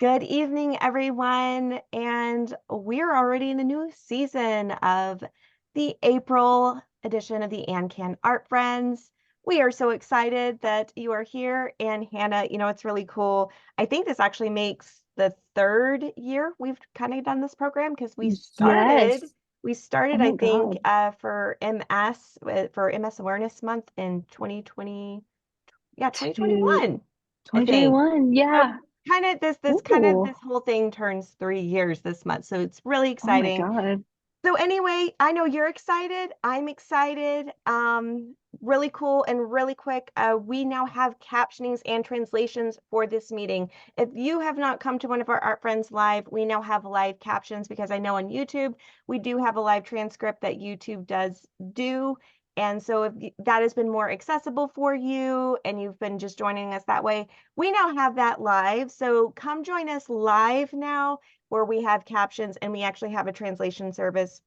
Good evening, everyone. And we're already in a new season of the April edition of the AnCan Art Friends. We are so excited that you are here. And Hannah, it's really cool. I think this actually makes the third year we've kind of done this program because we Yes. started, we started, Oh I my think, God. for MS Awareness Month in 2020. Yeah, To 2021, I think. 2021. So Yeah. Ooh. this whole thing turns 3 years this month. So it's really Oh my exciting. God. So anyway, I know you're excited. I'm excited. Really cool and really quick. We now have captionings and translations for this meeting. If you have not come to one of our Art Friends live, we now have live captions because I know on YouTube we do have a live transcript that YouTube does do. And so if that has been more accessible for you and you've been just joining us that way, we now have that live. So come join us live now where we have captions and we actually have a translation service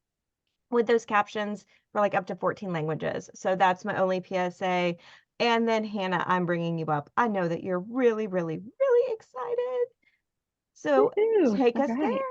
with those captions for like up to 14 languages. So that's my only PSA. And then Hannah, I'm bringing you up. I know that you're really, really, really excited. So Woohoo. take All us there. right.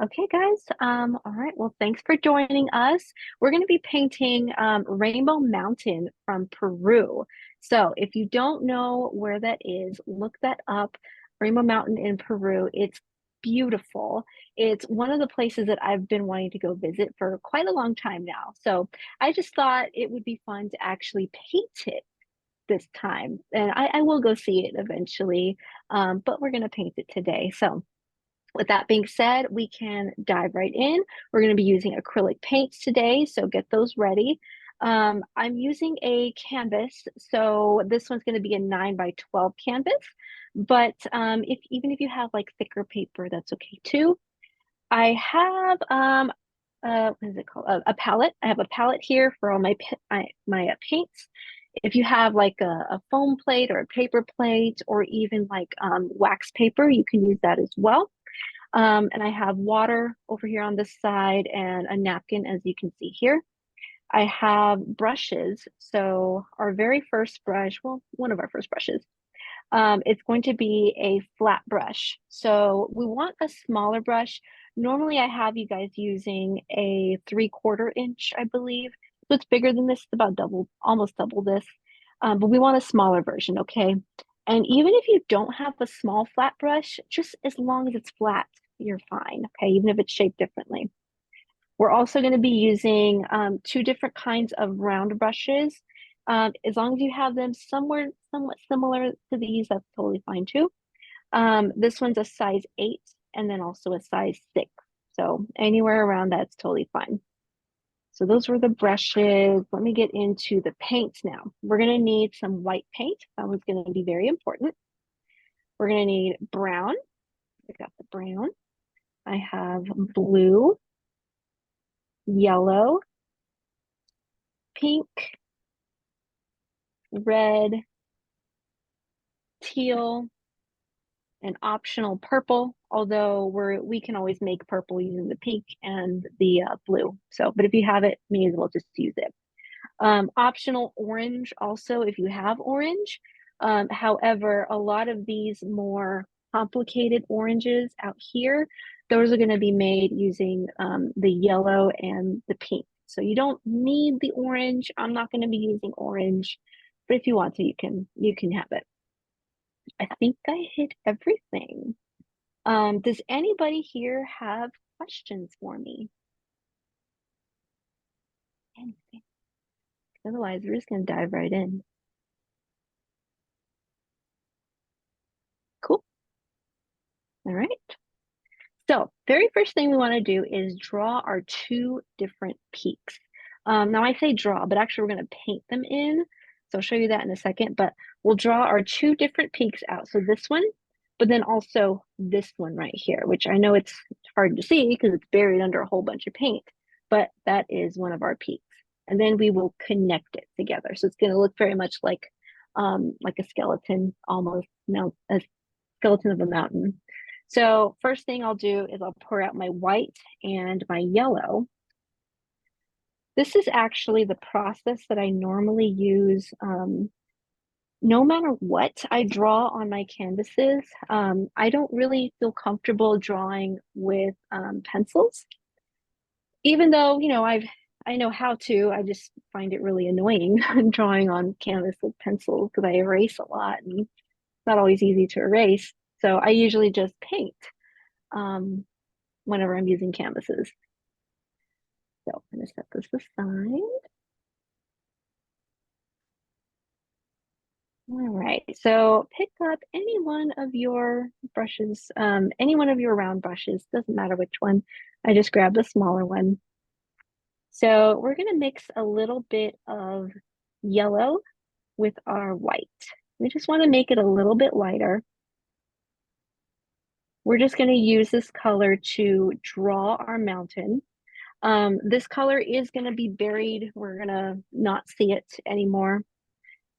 Okay, guys. All right. Well, thanks for joining us. We're going to be painting Rainbow Mountain from Peru. So if you don't know where that is, look that up. Rainbow Mountain in Peru. It's beautiful. It's one of the places that I've been wanting to go visit for quite a long time now. So I just thought it would be fun to actually paint it this time. And I will go see it eventually, but we're going to paint it today. So with that being said, we can dive right in. We're going to be using acrylic paints today, so get those ready. I'm using a canvas, so this one's going to be a 9 by 12 canvas. But if even if you have like thicker paper, that's okay too. I have what is it called? A palette. I have a palette here for all my paints. If you have like a foam plate or a paper plate or even like wax paper, you can use that as well. And I have water over here on this side and a napkin, as you can see here. I have brushes. So our very first brush, well, one of our first brushes, it's going to be a flat brush. So we want a smaller brush. Normally I have you guys using a 3/4 inch, I believe. So it's bigger than this, it's about double, almost double this. But we want a smaller version, okay? And even if you don't have a small flat brush, just as long as it's flat, you're fine, okay? Even if it's shaped differently. We're also going to be using two different kinds of round brushes. As long as you have them somewhat similar to these, that's totally fine too. This one's a size 8 and then also a size 6. So anywhere around that's totally fine. So those were the brushes. Let me get into the paints now. We're going to need some white paint. That one's going to be very important. We're going to need brown. I got the brown. I have blue, yellow, pink, red, teal, an optional purple, although we can always make purple using the pink and the blue. So, but if you have it, may as well just use it. Optional orange also if you have orange. However, a lot of these more complicated oranges out here, those are going to be made using the yellow and the pink. So you don't need the orange. I'm not going to be using orange, but if you want to, you can have it. I think I hit everything. Does anybody here have questions for me? Anything? Otherwise, we're just going to dive right in. Cool. All right. So, very first thing we want to do is draw our two different peaks. Now, I say draw, but actually, we're going to paint them in. So, I'll show you that in a second. But we'll draw our two different peaks out. So, this one, but then also this one right here, which I know it's hard to see because it's buried under a whole bunch of paint, but that is one of our peaks. And then we will connect it together. So, it's going to look very much like a skeleton, almost, a skeleton of a mountain. So first thing I'll do is I'll pour out my white and my yellow. This is actually the process that I normally use no matter what I draw on my canvases, I don't really feel comfortable drawing with pencils. Even though, I know how to, I just find it really annoying drawing on canvas with pencils because I erase a lot and it's not always easy to erase. So I usually just paint um, whenever I'm using canvases. So I'm going to set this aside. All right, so pick up any one of your brushes, any one of your round brushes, doesn't matter which one. I just grabbed a smaller one. So we're gonna mix a little bit of yellow with our white. We just wanna make it a little bit lighter. We're just gonna use this color to draw our mountain. This color is gonna be buried. We're gonna not see it anymore.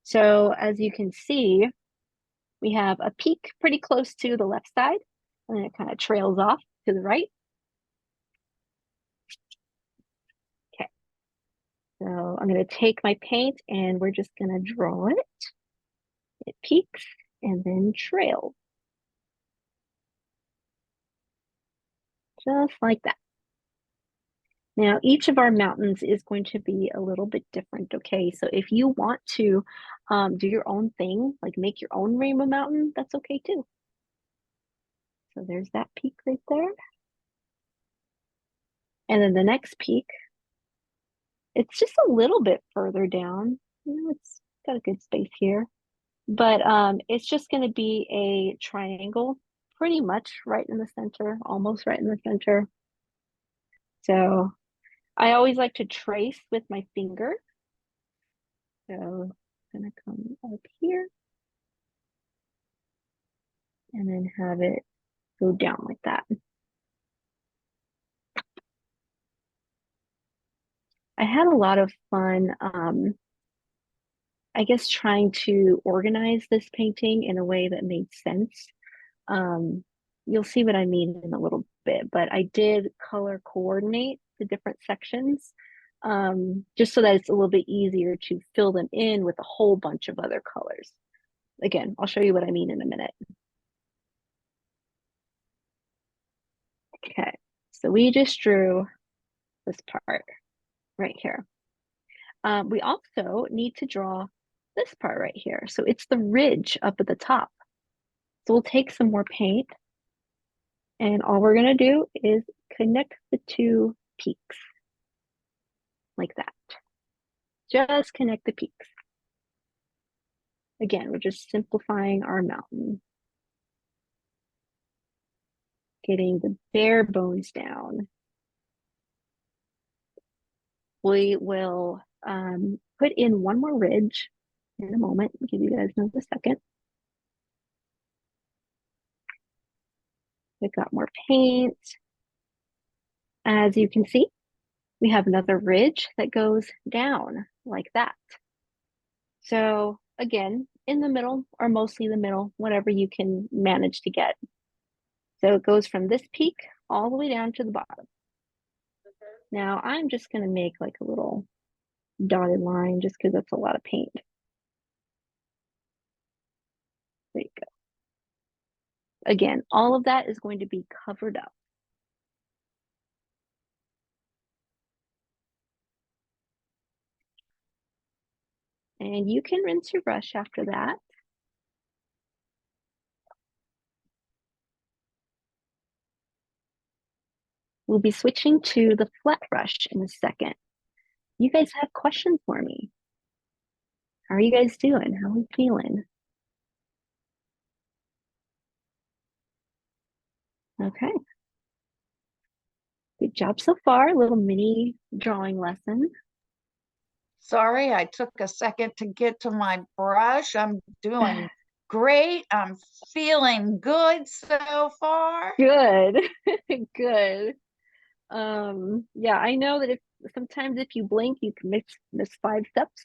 So as you can see, we have a peak pretty close to the left side, and then it kind of trails off to the right. Okay, so I'm going to take my paint and we're just going to draw it. It peaks and then trails, just like that. Now, each of our mountains is going to be a little bit different, okay? So if you want to do your own thing, like make your own rainbow mountain, that's okay too. So there's that peak right there. And then the next peak, it's just a little bit further down. It's got a good space here. But it's just going to be a triangle, pretty much right in the center, almost right in the center. So I always like to trace with my finger. So I'm going to come up here and then have it go down like that. I had a lot of fun, I guess, trying to organize this painting in a way that made sense. You'll see what I mean in a little bit, but I did color coordinate the different sections just so that it's a little bit easier to fill them in with a whole bunch of other colors. Again, I'll show you what I mean in a minute. Okay, so we just drew this part right here. We also need to draw this part right here. So it's the ridge up at the top. So we'll take some more paint and all we're gonna do is connect the two peaks like that. Just connect the peaks. Again, we're just simplifying our mountain. Getting the bare bones down. We will put in one more ridge in a moment. I'll give you guys another second. We've got more paint. As you can see, we have another ridge that goes down like that. So again, in the middle or mostly the middle, whatever you can manage to get. So it goes from this peak all the way down to the bottom. Now I'm just going to make like a little dotted line just because that's a lot of paint. There you go. Again, all of that is going to be covered up. And you can rinse your brush after that. We'll be switching to the flat brush in a second. You guys have questions for me? How are you guys doing? How are you feeling? Okay. Good job so far. A little mini drawing lesson. Sorry, I took a second to get to my brush. I'm doing great. I'm feeling good so far. Good. Good. Yeah, I know that if sometimes if you blink, you can miss 5 steps.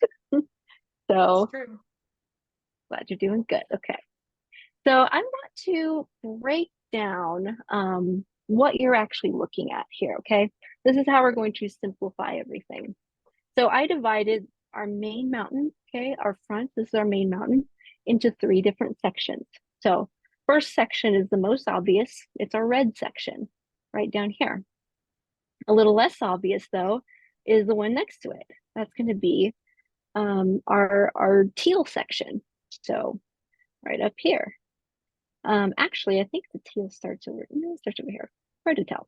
So True. glad you're doing good. Okay. So I'm going to break down what you're actually looking at here, okay? This is how we're going to simplify everything. So I divided our main mountain, okay, our front, this is our main mountain, into 3 different sections. So first section is the most obvious. It's our red section right down here. A little less obvious though is the one next to it. That's going to be our teal section. So right up here. Actually, I think the teal starts over, no, it starts over here. Hard to tell.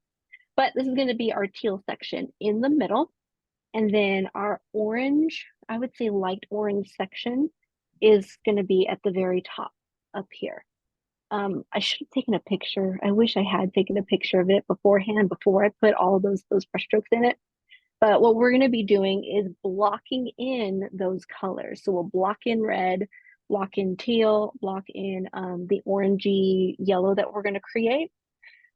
But this is going to be our teal section in the middle. And then our orange, I would say light orange section is going to be at the very top up here. I should have taken a picture. I wish I had taken a picture of it beforehand before I put all those brushstrokes in it. But what we're going to be doing is blocking in those colors. So we'll block in red, block in teal, block in the orangey yellow that we're going to create.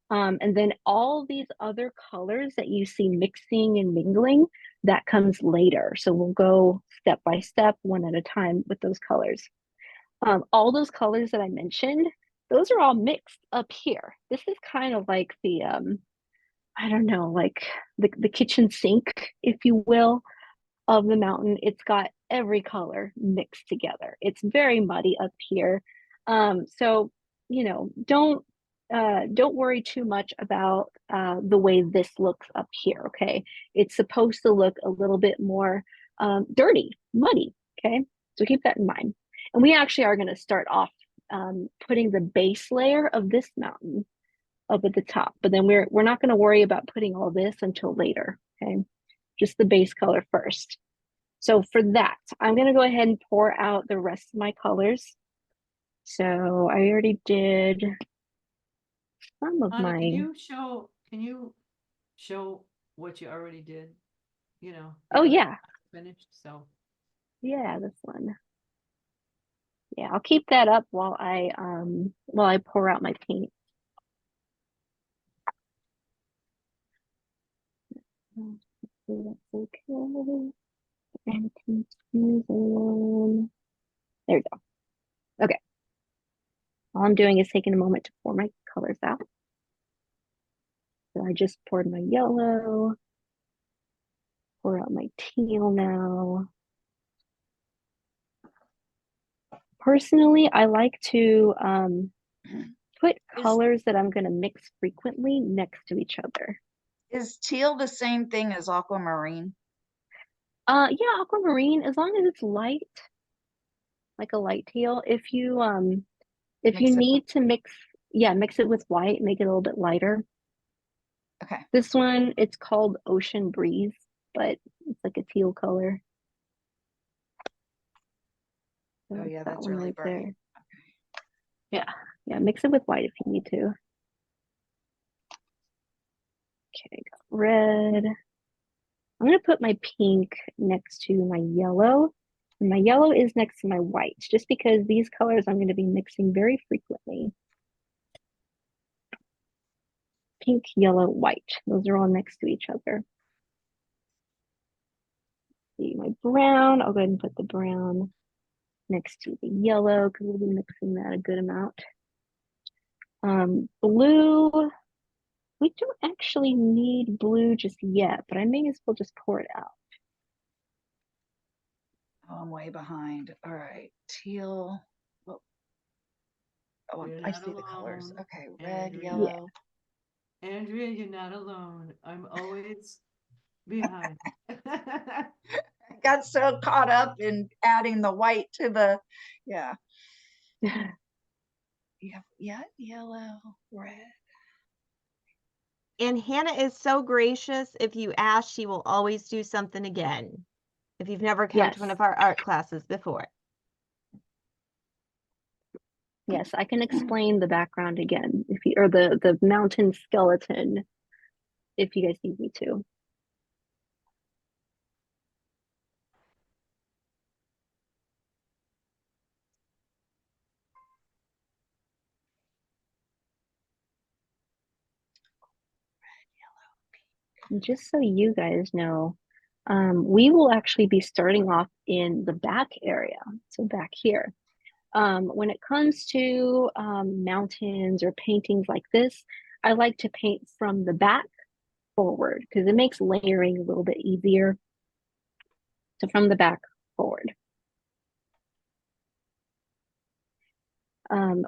And then all these other colors that you see mixing and mingling, that comes later. So we'll go step by step, one at a time with those colors. All those colors that I mentioned, those are all mixed up here. This is kind of like the, I don't know, like the kitchen sink, if you will, of the mountain. It's got every color mixed together. It's very muddy up here. So, you know, don't worry too much about the way this looks up here, okay? It's supposed to look a little bit more dirty, muddy, okay? So keep that in mind. And we actually are going to start off putting the base layer of this mountain up at the top, but then we're not going to worry about putting all this until later, okay? Just the base color first. So for that, I'm going to go ahead and pour out the rest of my colors. So I already did some of Hannah, my. Can you show what you already did? You know. Oh yeah. Finished. So. Yeah, this one. Yeah, I'll keep that up while I pour out my paint. That's okay. And confusion. There we go. Okay. All I'm doing is taking a moment to pour my colors out. So I just poured my yellow. Pour out my teal now. Personally, I like to put colors that I'm going to mix frequently next to each other. Is teal the same thing as aquamarine? Yeah, aquamarine, as long as it's light, like a light teal. If you need to mix it with white, make it a little bit lighter. Okay. This one, it's called Ocean Breeze, but it's like a teal color. So oh yeah, that that's one really right bright. there. Okay. Yeah, mix it with white if you need to. Okay, got red. I'm going to put my pink next to my yellow. And my yellow is next to my white, just because these colors I'm going to be mixing very frequently. Pink, yellow, white. Those are all next to each other. See my brown. I'll go ahead and put the brown next to the yellow because we'll be mixing that a good amount. Blue. We don't actually need blue just yet, but I may as well just pour it out. Oh, I'm way behind. All right, teal. Oh, I see the colors. Okay, red, Andrea. yellow. Yeah. Andrea, you're not alone. I'm always behind. I got so caught up in adding the white to the, yeah. Yeah, yellow, red. And Hannah is so gracious. If you ask, she will always do something again. If you've never come to one of our art classes before. Yes, I can explain the background again if you, or the mountain skeleton if you guys need me to. And just so you guys know, we will actually be starting off in the back area, so back here. When it comes to mountains or paintings like this, I like to paint from the back forward because it makes layering a little bit easier. So from the back forward.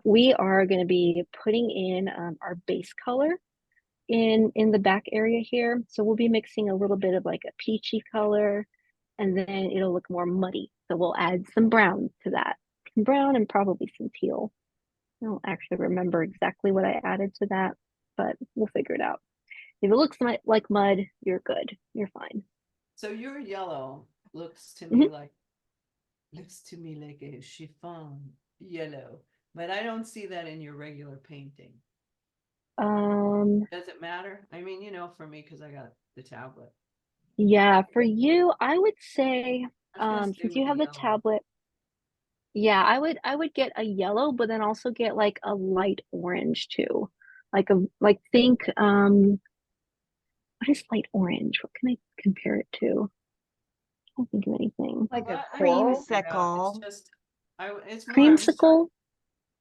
We are going to be putting in our base color in the back area here. So we'll be mixing a little bit of like a peachy color, and then it'll look more muddy. So we'll add some brown to that. Some brown and probably some teal. I don't actually remember exactly what I added to that, but we'll figure it out. If it looks like mud, you're good. You're fine. So your yellow looks to Mm-hmm. me like a chiffon yellow, but I don't see that in your regular painting. Does it matter? I mean, for me, because I got the tablet. Yeah, for you, I would say, I was since with you the have the yellow. tablet, yeah, I would get a yellow, but then also get like a light orange too. Like think what is light orange? What can I compare it to? I don't think of anything. Like a Well, I coral? figured out, it's Creamsicle. just, it's more, Creamsicle?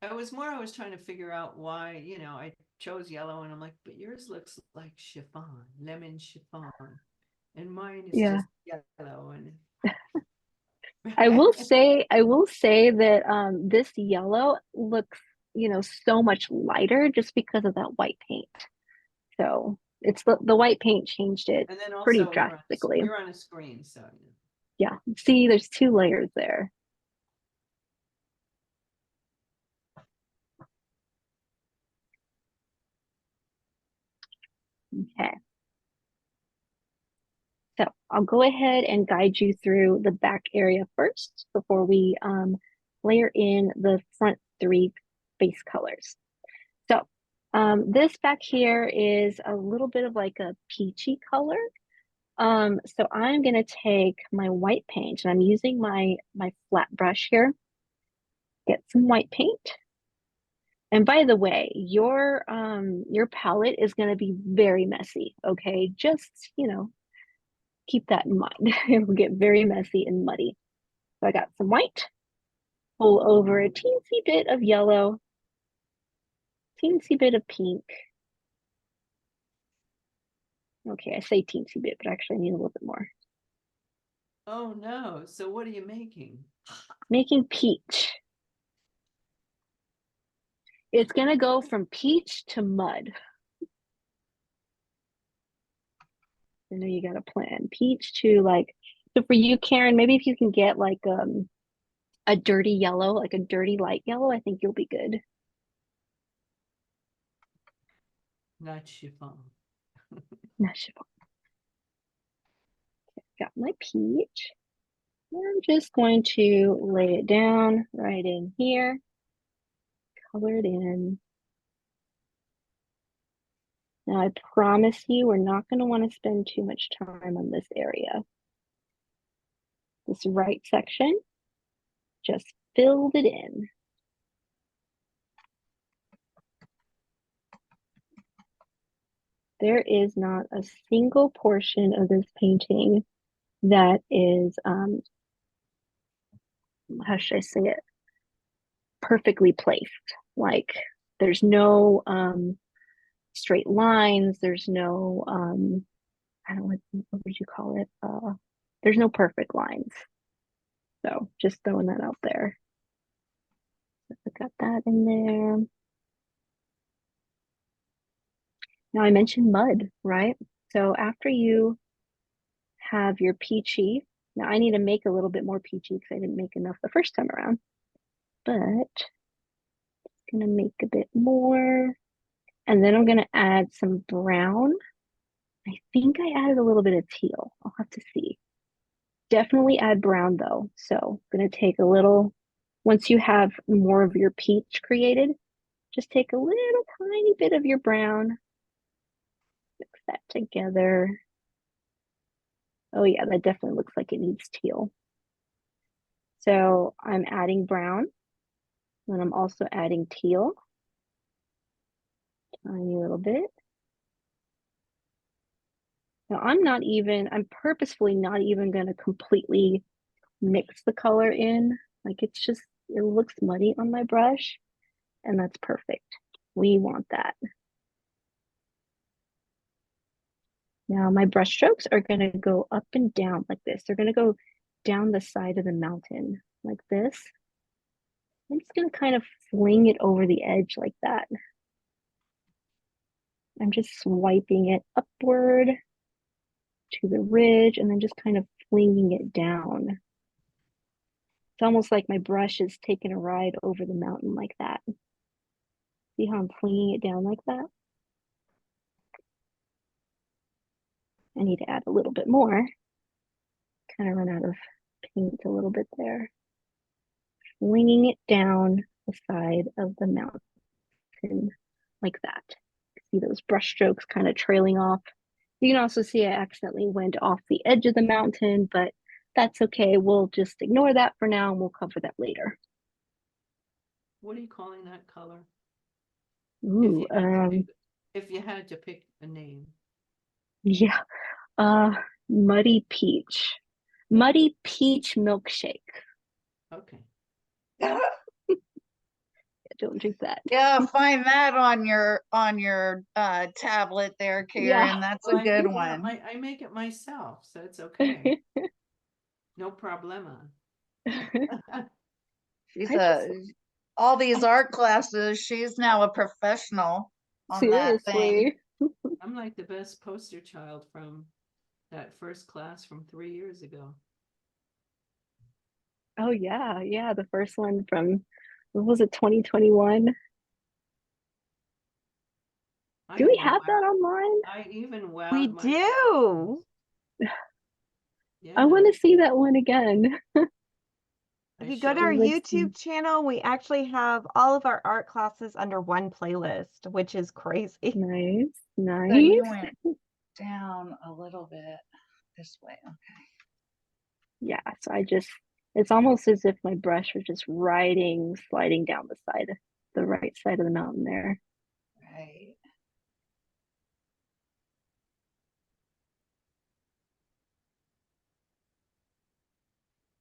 I was trying to figure out why, I chose yellow and I'm like, but yours looks like chiffon, lemon chiffon, and mine is Yeah. just yellow. And I will say that this yellow looks, so much lighter just because of that white paint. So it's the white paint changed it and then pretty also drastically. you're on a screen, so Yeah. See, there's 2 layers there. Okay. So I'll go ahead and guide you through the back area first before we layer in the front 3 base colors. So this back here is a little bit of like a peachy color. So I'm gonna take my white paint, and I'm using my flat brush here. Get some white paint. And by the way, your palette is gonna be very messy, okay? Just, keep that in mind. It will get very messy and muddy. So I got some white, pull over a teensy bit of yellow, teensy bit of pink. Okay, I say teensy bit, but actually I need a little bit more. oh no. So what are you making? Making peach. It's gonna go from peach to mud. I know you got a plan. Peach to like, so for you, Karen, maybe if you can get like a dirty yellow, like a dirty light yellow, I think you'll be good. Not chiffon. Not sure. Okay, got my peach. I'm just going to lay it down right in here, color it in. Now I promise you, we're not going to want to spend too much time on this area. This right section, just filled it in. There is not a single portion of this painting that is, how should I say it, perfectly placed. Like there's no straight lines, there's no, I don't know, what would you call it? There's no perfect lines. So just throwing that out there. I got that in there. Now I mentioned mud, right? So after you have your peachy, now I need to make a little bit more peachy because I didn't make enough the first time around, but I'm gonna make a bit more. And then I'm gonna add some brown. I think I added a little bit of teal. I'll have to see. Definitely add brown though. So I'm gonna take a little, once you have more of your peach created, just take a little tiny bit of your brown, mix that together. Oh yeah, that definitely looks like it needs teal. So I'm adding brown, and I'm also adding teal. Tiny little bit. Now I'm purposefully not even gonna completely mix the color in. Like it looks muddy on my brush, and that's perfect. We want that. Now my brush strokes are gonna go up and down like this. They're gonna go down the side of the mountain like this. I'm just going to kind of fling it over the edge like that. I'm just swiping it upward to the ridge and then just kind of flinging it down. It's almost like my brush is taking a ride over the mountain like that. See how I'm flinging it down like that? I need to add a little bit more. Kind of run out of paint a little bit there. Flinging it down the side of the mountain like that. See those brush strokes kind of trailing off. You can also see I accidentally went off the edge of the mountain, but that's okay. We'll just ignore that for now and we'll cover that later. What are you calling that color? Ooh, If you had to pick a name. yeah. Muddy peach. Muddy peach milkshake. Okay. Don't drink that. Yeah, find that on your tablet there, Karen. Yeah. That's Well, a good you know, one. I make it myself, so it's okay. No problema. She's I all these art classes, she's now a professional on that thing. seriously. I'm like the best poster child from that first class from 3 years ago. Oh yeah, yeah. The first one from, what was it, 2021? Do we have that online? I even wowed We myself. do. Yeah. I want to see that one again. If you go to our YouTube channel, we actually have all of our art classes under one playlist, which is crazy. Nice, nice. So you went down a little bit this way. Okay. Yeah, so it's almost as if my brush was just sliding down the right side of the mountain there. Right.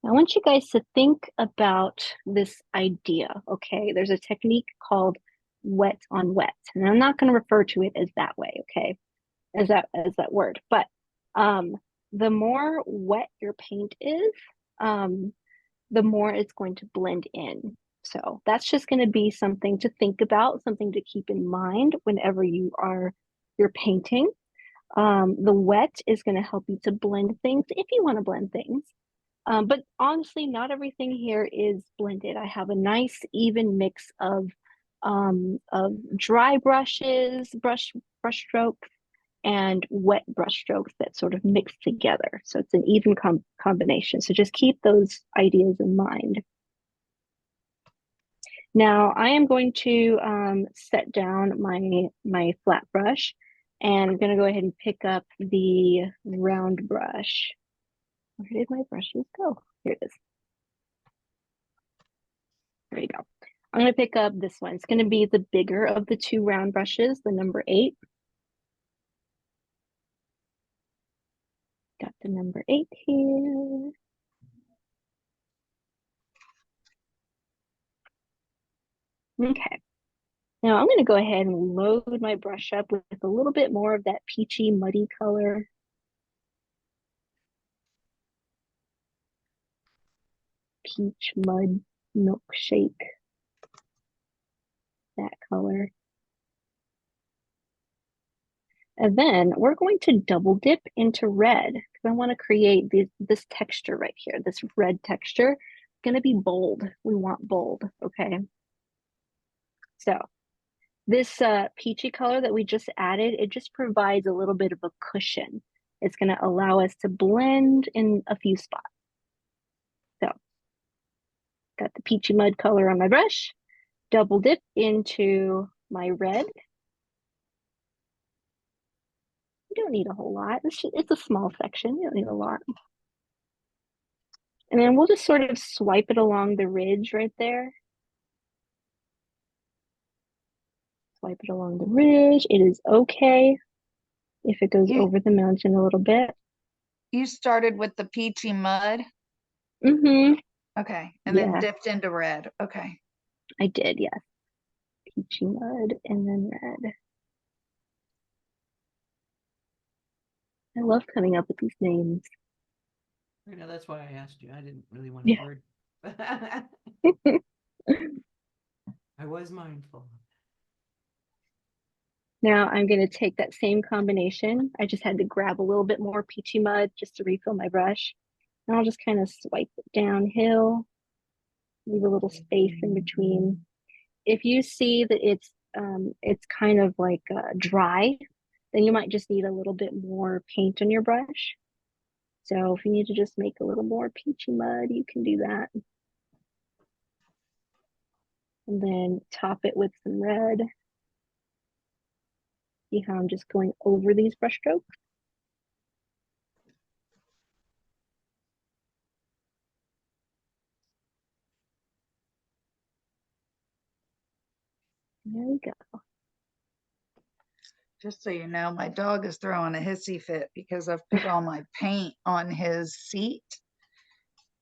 I want you guys to think about this idea, okay? There's a technique called wet on wet, and I'm not going to refer to it as that way, okay? As that word, but the more wet your paint is, the more it's going to blend in. So that's just going to be something to think about, something to keep in mind whenever you're painting. The wet is going to help you to blend things if you want to blend things. But honestly, not everything here is blended. I have a nice even mix of dry brush strokes and wet brush strokes that sort of mix together. So it's an even combination. So just keep those ideas in mind. Now I am going to set down my flat brush, and I'm going to go ahead and pick up the round brush. Where did my brushes go? Here it is. There you go. I'm going to pick up this one. It's going to be the bigger of the two round brushes, the number 8. Got the number 8 here. Okay. Now I'm going to go ahead and load my brush up with a little bit more of that peachy, muddy color. Peach mud milkshake. That color. And then we're going to double dip into red because I want to create this texture right here, this red texture. It's going to be bold. We want bold, okay? So this peachy color that we just added, it just provides a little bit of a cushion. It's going to allow us to blend in a few spots. So got the peachy mud color on my brush, double dip into my red. You don't need a whole lot. It's a small section. You don't need a lot. And then we'll just sort of swipe it along the ridge right there. Swipe it along the ridge. It is okay if it goes over the mountain a little bit. You started with the peachy mud? Mm-hmm. Okay, and then dipped into red. Okay. I did, yes. Peachy mud and then red. I love coming up with these names. I know, that's why I asked you. I didn't really want a word. I was mindful. Now I'm going to take that same combination. I just had to grab a little bit more peachy mud just to refill my brush. And I'll just kind of swipe it downhill, leave a little space in between. If you see that it's kind of like dry, then you might just need a little bit more paint on your brush. So if you need to just make a little more peachy mud, you can do that. And then top it with some red. See how I'm just going over these brush strokes? There we go. Just so you know, my dog is throwing a hissy fit because I've put all my paint on his seat.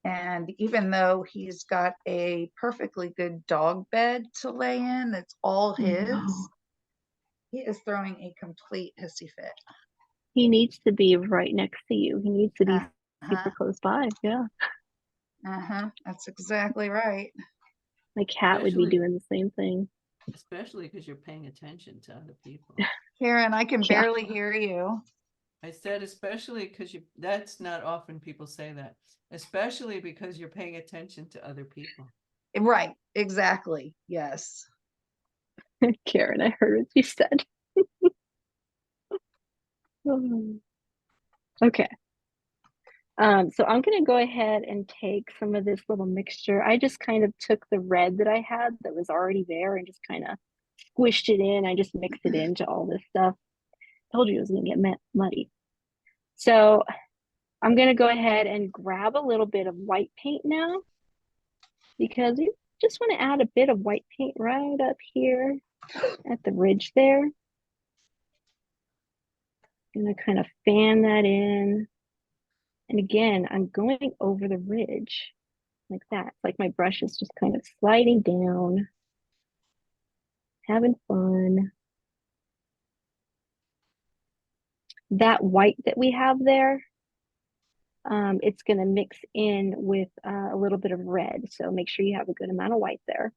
And even though he's got a perfectly good dog bed to lay in, it's all his, No. he is throwing a complete hissy fit. He needs to be right next to you. He needs to be super Uh-huh. close by. Yeah. That's exactly right. My cat would be Especially- doing the same thing. Especially because you're paying attention to other people. Karen, I can Yeah. barely hear you. I said especially because that's not often people say that. Especially because you're paying attention to other people. Right, exactly. Yes. Karen, I heard what you said. Okay. So I'm gonna go ahead and take some of this little mixture. I just kind of took the red that I had that was already there and just kind of squished it in. I just mixed it into all this stuff. Told you it was gonna get muddy. So I'm gonna go ahead and grab a little bit of white paint now because you just want to add a bit of white paint right up here at the ridge there. Gonna kind of fan that in. And again, I'm going over the ridge like that. It's like my brush is just kind of sliding down, having fun. That white that we have there, it's going to mix in with a little bit of red. So make sure you have a good amount of white there.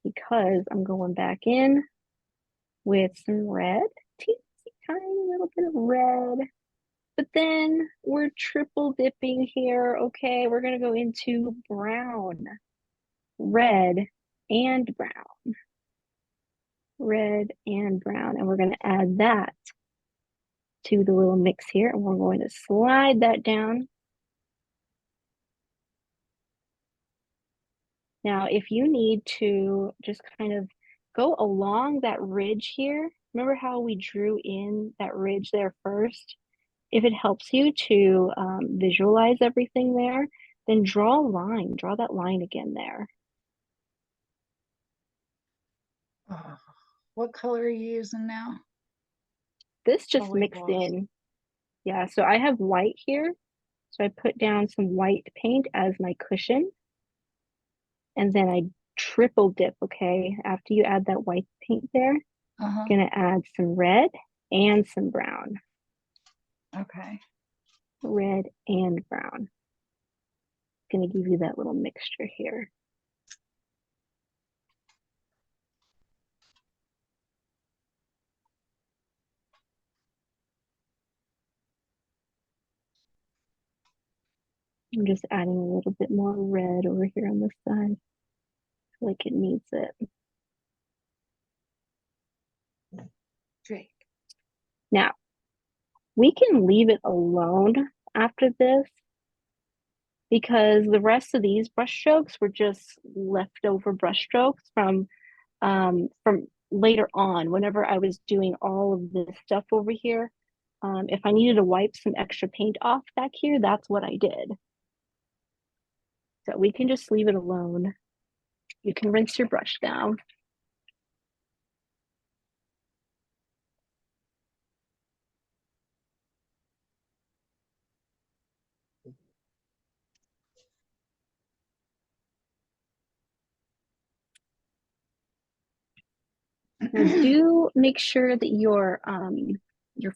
Because I'm going back in with some red, teensy tiny little bit of red. But then we're triple dipping here. Okay, we're going to go into brown, red, and brown. Red and brown. And we're going to add that to the little mix here. And we're going to slide that down. Now, if you need to just kind of go along that ridge here, remember how we drew in that ridge there first? If it helps you to visualize everything there, then draw a line, draw that line again there. Oh, what color are you using now? This just Holy mixed balls. in. Yeah, so I have white here. So I put down some white paint as my cushion. And then I triple dip, okay? After you add that white paint there, Uh-huh. gonna add some red and some brown. Okay. Red and brown. Gonna give you that little mixture here. I'm just adding a little bit more red over here on this side. Like it needs it. Great. Now, we can leave it alone after this because the rest of these brush strokes were just leftover brush strokes from later on whenever I was doing all of this stuff over here. If I needed to wipe some extra paint off back here, that's what I did. So we can just leave it alone. You can rinse your brush down. Now do make sure that your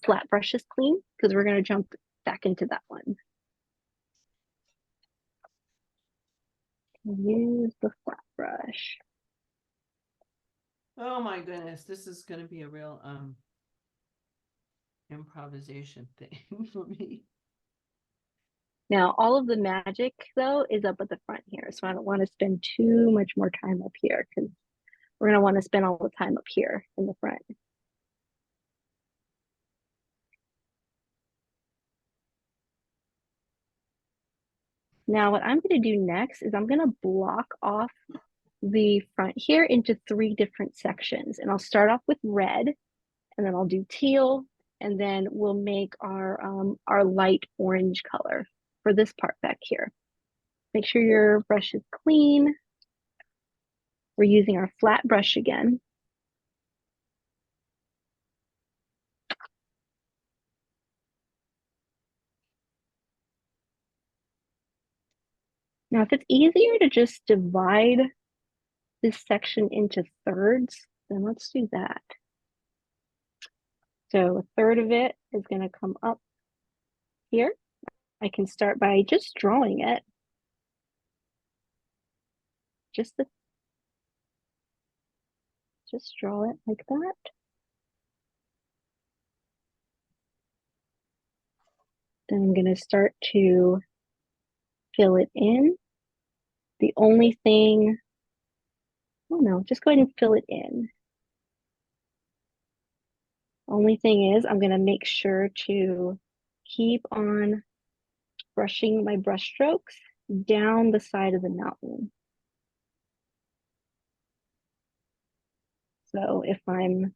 flat brush is clean because we're going to jump back into that one. Use the flat brush. Oh my goodness, this is gonna be a real improvisation thing for me. Now, all of the magic, though, is up at the front here. So I don't want to spend too much more time up here because we're going to want to spend all the time up here in the front. Now, what I'm going to do next is I'm going to block off the front here into 3 different sections. And I'll start off with red, and then I'll do teal, and then we'll make our light orange color for this part back here. Make sure your brush is clean. We're using our flat brush again. Now, if it's easier to just divide this section into thirds, then let's do that. So a third of it is going to come up here. I can start by just drawing it. Just draw it like that. Then I'm going to start to fill it in. The only thing, oh no, just go ahead and fill it in. Only thing is I'm going to make sure to keep on brushing my brush strokes down the side of the mountain. So if I'm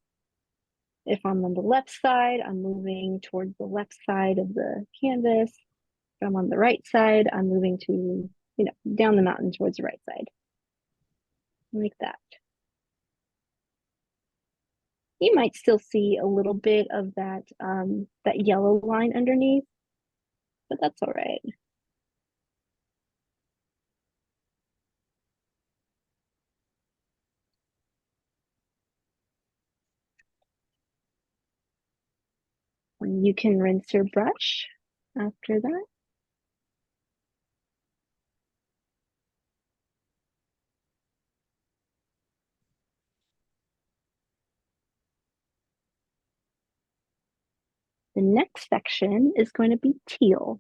on the left side, I'm moving towards the left side of the canvas. If I'm on the right side, I'm moving to, down the mountain towards the right side. Like that. You might still see a little bit of that, that yellow line underneath, but that's all right. You can rinse your brush after that. The next section is going to be teal.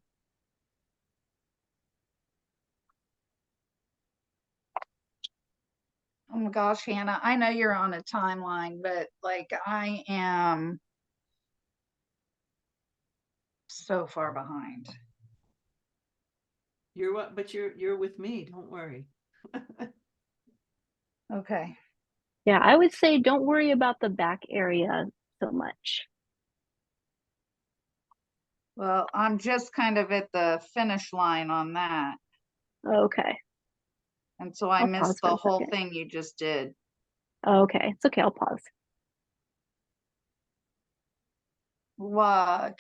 Oh my gosh, Hannah, I know you're on a timeline, but like I am so far behind. You're what? But you're with me. Don't worry. Okay. Yeah, I would say don't worry about the back area so much. Well, I'm just kind of at the finish line on that. Okay. And so I I'll missed pause for the a whole second. thing you just did. Okay, it's okay, I'll pause.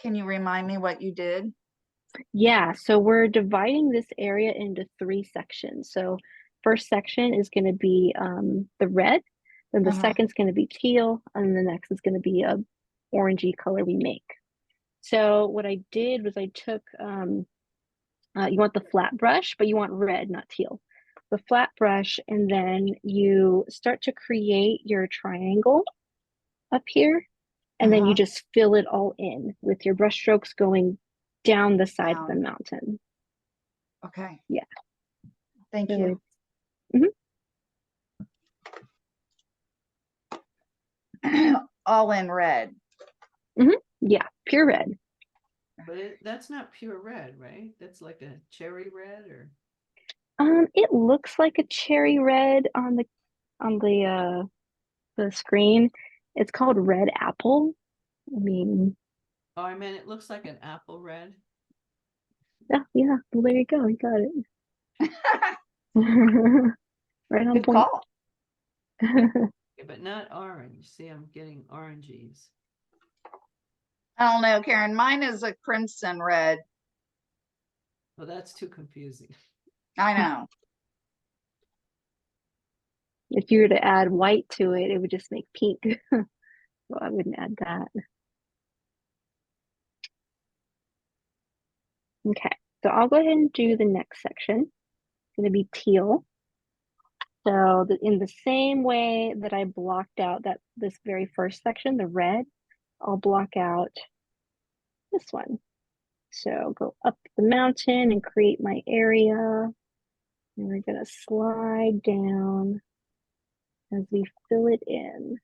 Can you remind me what you did? Yeah, so we're dividing this area into 3 sections. So first section is going to be the red, then the second's going to be teal, and the next is going to be a orangey color we make. So what I did was I took, you want the flat brush, but you want red, not teal. The flat brush, and then you start to create your triangle up here, and then you just fill it all in with your brush strokes going down the side of the mountain. Okay. Yeah. Thank So you. All in red. Yeah, pure red. But that's not pure red, right? That's like a cherry red, or It looks like a cherry red on the screen. It's called red apple. I mean, oh, I meant it looks like an apple red. yeah. Well, there you go. You got it. Right on Good point. call. Yeah, but not orange. See, I'm getting oranges. I don't know, Karen. Mine is a crimson red. Well, that's too confusing. I know. If you were to add white to it, it would just make pink. So I wouldn't add that. Okay, so I'll go ahead and do the next section. It's going to be teal. So in the same way that I blocked out this very first section, the red, I'll block out this one. So go up the mountain and create my area. And we're gonna slide down as we fill it in.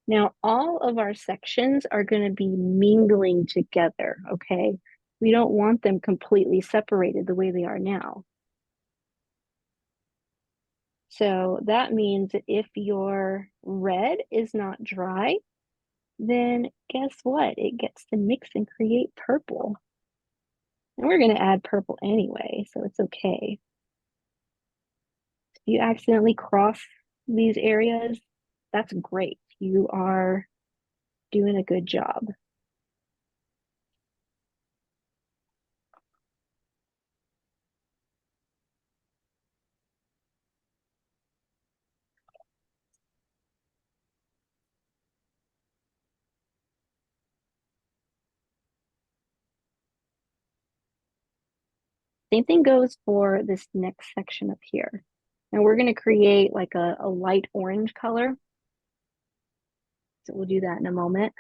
Now, all of our sections are going to be mingling together, okay? We don't want them completely separated the way they are now. So that means that if your red is not dry, then guess what? It gets to mix and create purple. And we're going to add purple anyway, so it's okay. If you accidentally cross these areas, that's great. You are doing a good job. Same thing goes for this next section up here. And we're going to create like a light orange color. So we'll do that in a moment.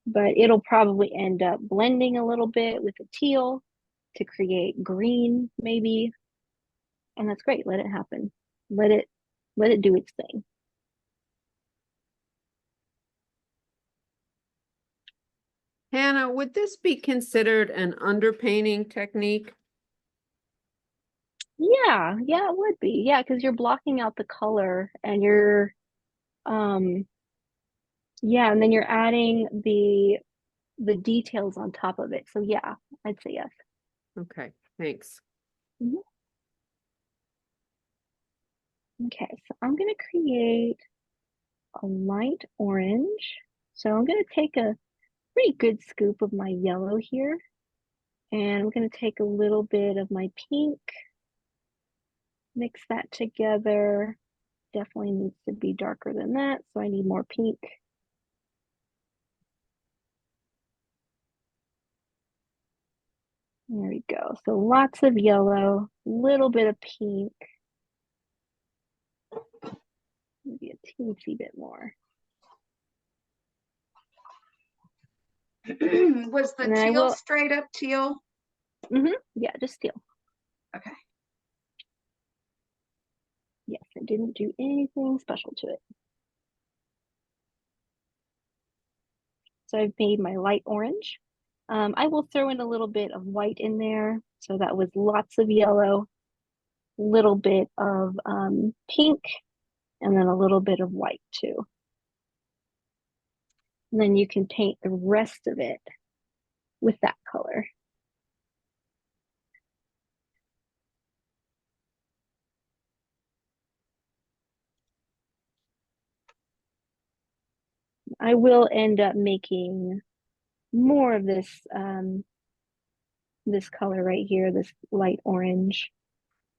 But it'll probably end up blending a little bit with the teal to create green, maybe. And that's great. Let it happen. Let it do its thing. Hannah, would this be considered an underpainting technique? Yeah, it would be. Yeah, because you're blocking out the color and you're yeah, and then you're adding the details on top of it. So yeah, I'd say yes. Okay, thanks. Okay, so I'm going to create a light orange. So I'm going to take a pretty good scoop of my yellow here. And I'm going to take a little bit of my pink, mix that together. Definitely needs to be darker than that, so I need more pink. There we go. So lots of yellow, little bit of pink. Maybe a teensy bit more. Was the teal straight up teal? Yeah, just teal. Okay. Yes, I didn't do anything special to it. So I've made my light orange. I will throw in a little bit of white in there. So that was lots of yellow, little bit of pink, and then a little bit of white too. And then you can paint the rest of it with that color. I will end up making more of this this color right here, this light orange.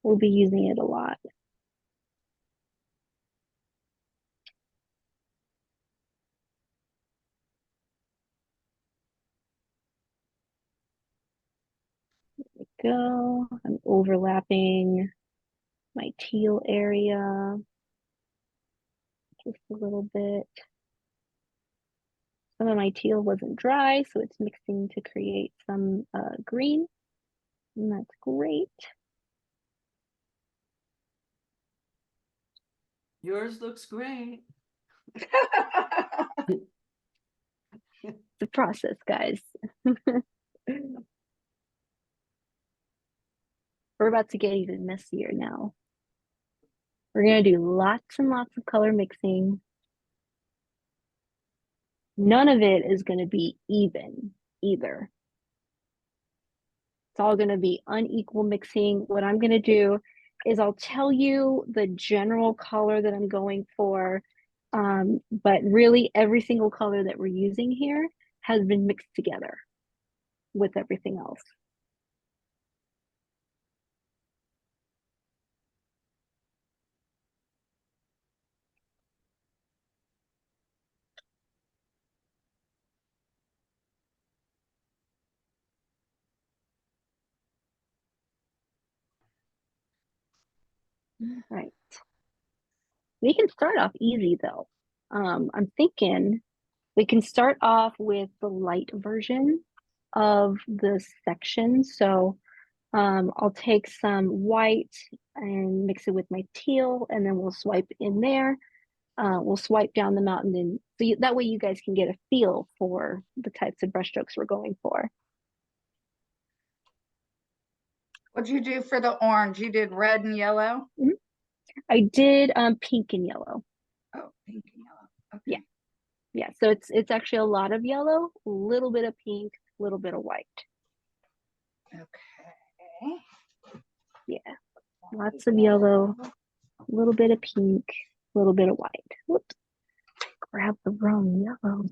We'll be using it a lot. There we go. I'm overlapping my teal area just a little bit. Some of my teal wasn't dry, so it's mixing to create some green, and that's great. Yours looks great. The process, guys. We're about to get even messier now. We're going to do lots and lots of color mixing. None of it is going to be even either. It's all going to be unequal mixing. What I'm going to do is I'll tell you the general color that I'm going for, but really every single color that we're using here has been mixed together with everything else. Right. We can start off easy though. I'm thinking we can start off with the light version of the section. So I'll take some white and mix it with my teal, and then we'll swipe in there. We'll swipe down the mountain, and so that way you guys can get a feel for the types of brushstrokes we're going for. What'd you do for the orange? You did red and yellow? I did pink and yellow. Oh, pink and yellow. Okay. Yeah. Yeah, so it's actually a lot of yellow, a little bit of pink, a little bit of white. Okay. Yeah, lots of yellow, a little bit of pink, a little bit of white. Whoops, grab the wrong yellow.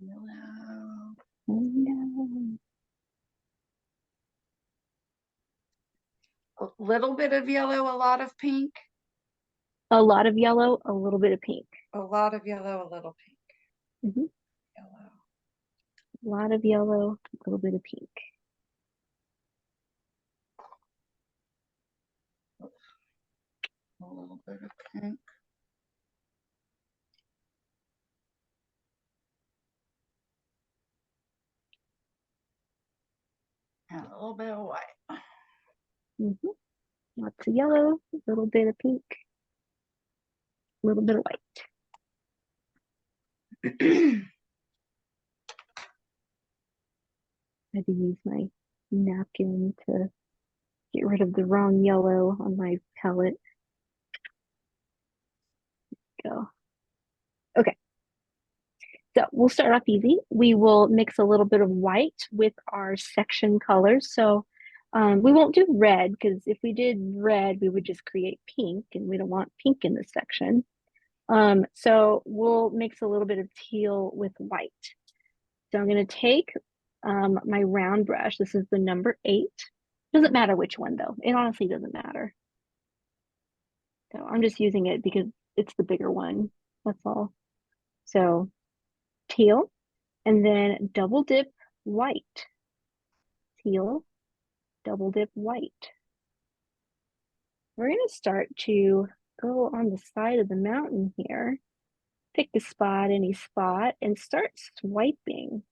Yellow. Oh, no. A little bit of yellow, a lot of pink. A lot of yellow, a little bit of pink. A lot of yellow, a little pink. Mhm. Yellow. A lot of yellow, a little bit of pink. A little bit of pink. And a little bit of white. Mhm. Lots of yellow, a little bit of pink, a little bit of white. I had to use my napkin to get rid of the wrong yellow on my palette. Go. Okay. So we'll start off easy. We will mix a little bit of white with our section colors. So we won't do red, because if we did red, we would just create pink, and we don't want pink in this section. So we'll mix a little bit of teal with white. So I'm going to take my round brush. This is the number 8. Doesn't matter which one though. It honestly doesn't matter. So I'm just using it because it's the bigger one. That's all. So teal, and then double dip white. Teal, double dip white. We're going to start to go on the side of the mountain here. Pick a spot, any spot, and start swiping.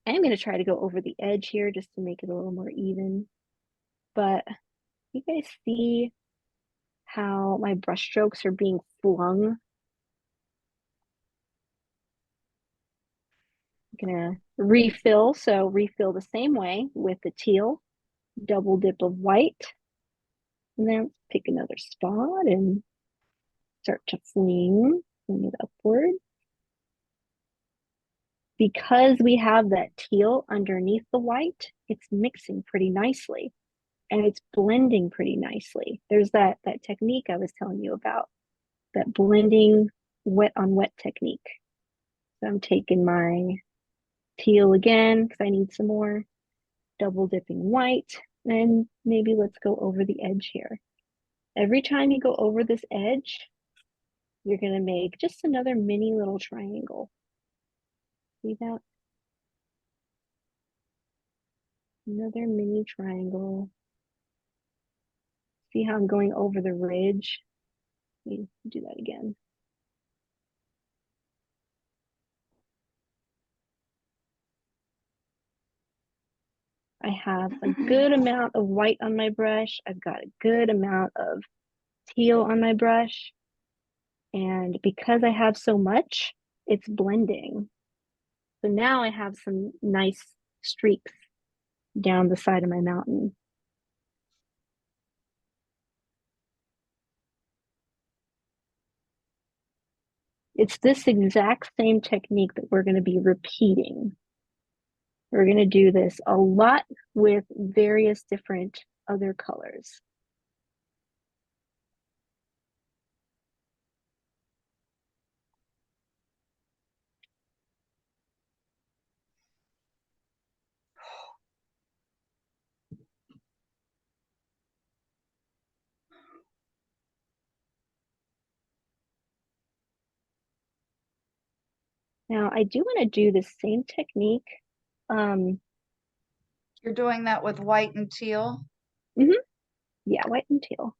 I'm going to try to go over the edge here just to make it a little more even. But you guys see how my brush strokes are being flung? I'm going to refill. So refill the same way with the teal, double dip of white. And then pick another spot and start to fling it upward. Because we have that teal underneath the white, it's mixing pretty nicely and it's blending pretty nicely. There's that technique I was telling you about, that blending wet on wet technique. So I'm taking my teal again because I need some more, double dipping white, and maybe let's go over the edge here. Every time you go over this edge, you're going to make just another mini little triangle. See that? Another mini triangle. See how I'm going over the ridge? Let me do that again. I have a good amount of white on my brush. I've got a good amount of teal on my brush. And because I have so much, it's blending. So now I have some nice streaks down the side of my mountain. It's this exact same technique that we're going to be repeating. We're going to do this a lot with various different other colors. Now, I do want to do the same technique. You're doing that with white and teal? Yeah, white and teal.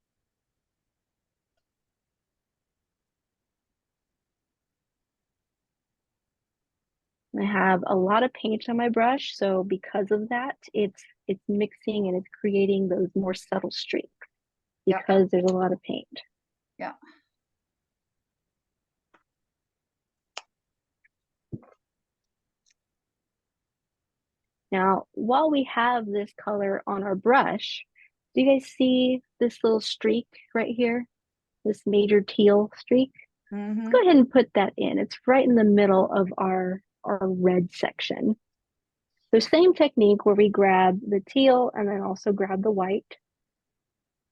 I have a lot of paint on my brush, so because of that, it's mixing and it's creating those more subtle streaks Yep. because there's a lot of paint. Yeah. Now, while we have this color on our brush, do you guys see this little streak right here? This major teal streak? Mm-hmm. Go ahead and put that in. It's right in the middle of our red section. So same technique where we grab the teal and then also grab the white.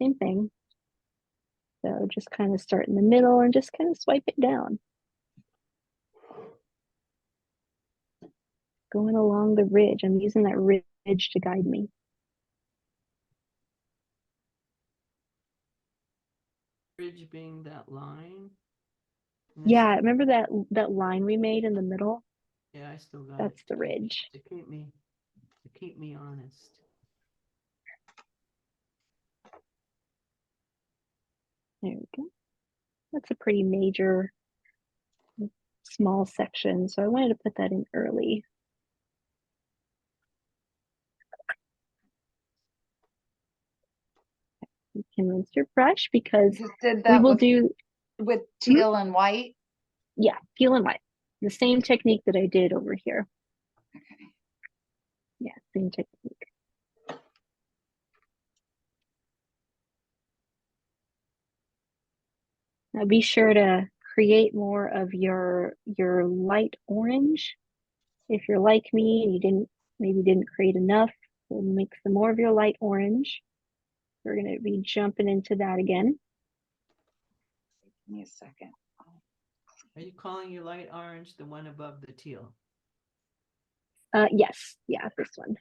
Same thing. So just kind of start in the middle and just kind of swipe it down. Going along the ridge. I'm using that ridge to guide me. Ridge being that line. Yeah, remember that line we made in the middle? Yeah, I still got That's it. the ridge. To keep me honest. There we go. That's a pretty major small section, so I wanted to put that in early. You can rinse your brush because Just did we that will do with teal and white. yeah, teal and white. The same technique that I did over here. Okay. Yeah, same technique. Now be sure to create more of your light orange. If you're like me and you maybe didn't create enough, we'll make some more of your light orange. We're going to be jumping into that again. Give me a second. Are you calling your light orange the one above the teal? Yes, yeah, this one.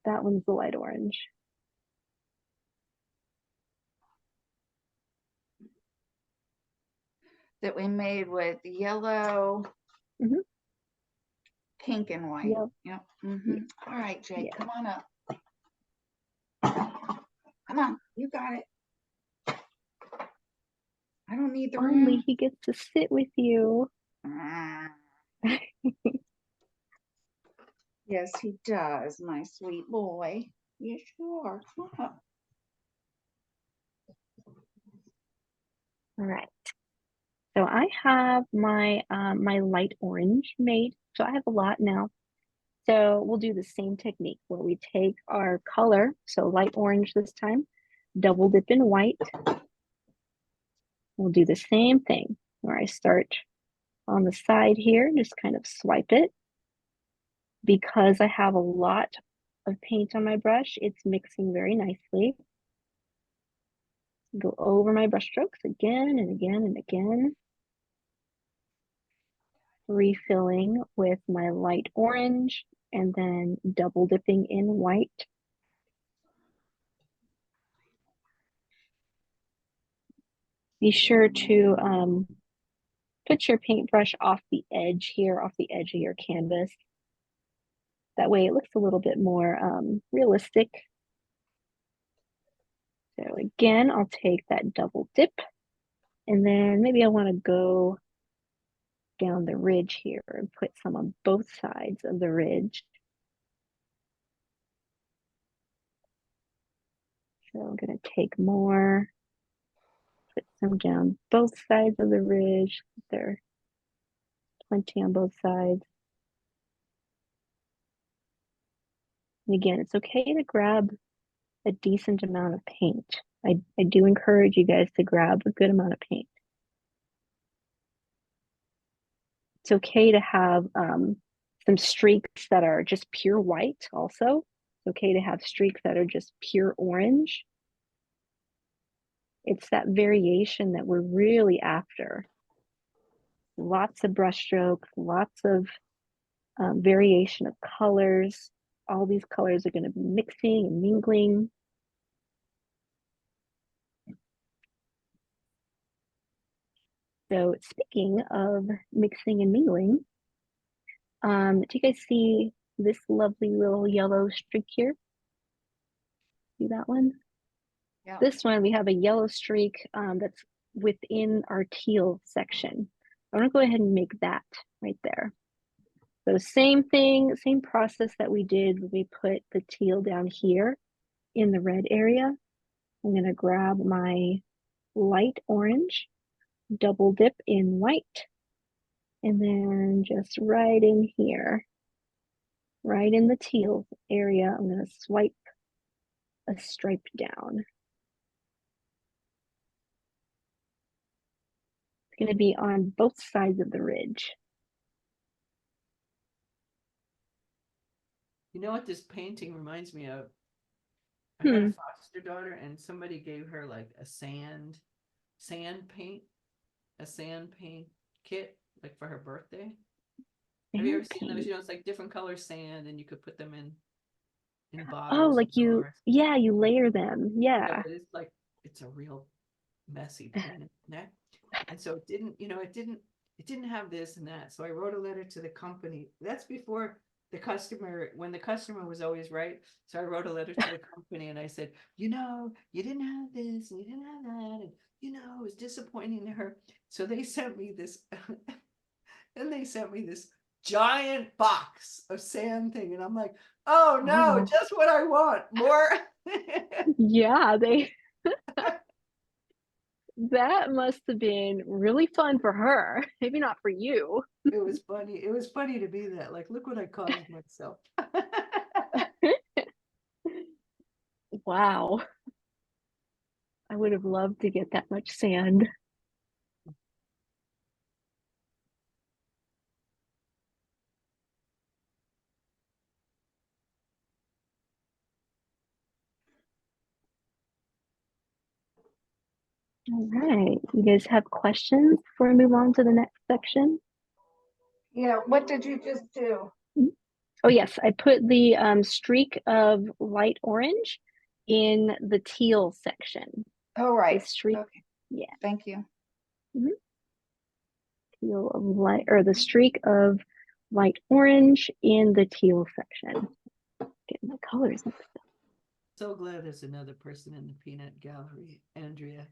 That one's the light orange. That we made with yellow, Mhm. pink, and white. Yep. Yep. Mm-hmm. All right, Jake, Yeah. come on up. Come on, you got it. I don't need the Finally, room. he gets to sit with you. Ah. Yes, he does, my sweet boy. Yes, you are. Come on up. All right. So I have my my light orange made. So I have a lot now. So we'll do the same technique where we take our color, so light orange this time, double dip in white. We'll do the same thing where I start on the side here, just kind of swipe it. Because I have a lot of paint on my brush, it's mixing very nicely. Go over my brush strokes again and again and again. Refilling with my light orange and then double dipping in white. Be sure to put your paintbrush off the edge here, off the edge of your canvas. That way it looks a little bit more realistic. So again, I'll take that double dip and then maybe I want to go down the ridge here and put some on both sides of the ridge. So I'm going to take more, put some down both sides of the ridge. There's plenty on both sides. And again, it's okay to grab a decent amount of paint. I do encourage you guys to grab a good amount of paint. It's okay to have some streaks that are just pure white also. It's okay to have streaks that are just pure orange. It's that variation that we're really after. Lots of brush strokes, lots of variation of colors. All these colors are going to be mixing and mingling. So speaking of mixing and mingling, do you guys see this lovely little yellow streak here? See that one? Yeah. This one, we have a yellow streak that's within our teal section. I'm gonna go ahead and make that right there. So same thing, same process that we did when we put the teal down here in the red area. I'm gonna grab my light orange, double dip in white, and then just right in here, right in the teal area, I'm gonna swipe a stripe down. It's gonna be on both sides of the ridge. You know what this painting reminds me of? I had a foster daughter, and somebody gave her like a sand paint kit, like for her birthday. Have you ever seen those? You know, it's like different color sand, and you could put them in Oh, bottles. like you, yeah, you layer them. Yeah. But it's like, it's a real messy pain in the neck. And so it didn't, it didn't have this and that. So I wrote a letter to the company. That's before when the customer was always right. So I wrote a letter to the company and I said, you didn't have this and you didn't have that. And, it was disappointing to her. So they sent me this, and they sent me this giant box of sand thing. And I'm like, oh no, just what I want. More. Yeah, that must have been really fun for her. Maybe not for you. It was funny. It was funny to be that. Like, look what I caused myself. Wow. I would have loved to get that much sand. All right. You guys have questions before we move on to the next section? Yeah, what did you just do? Oh, yes. I put the streak of light orange in the teal section. Oh, right. The streak. Okay. Yeah. Thank you. Teal of light, or the streak of light orange in the teal section. Getting my colors mixed up. So glad there's another person in the peanut gallery, Andrea.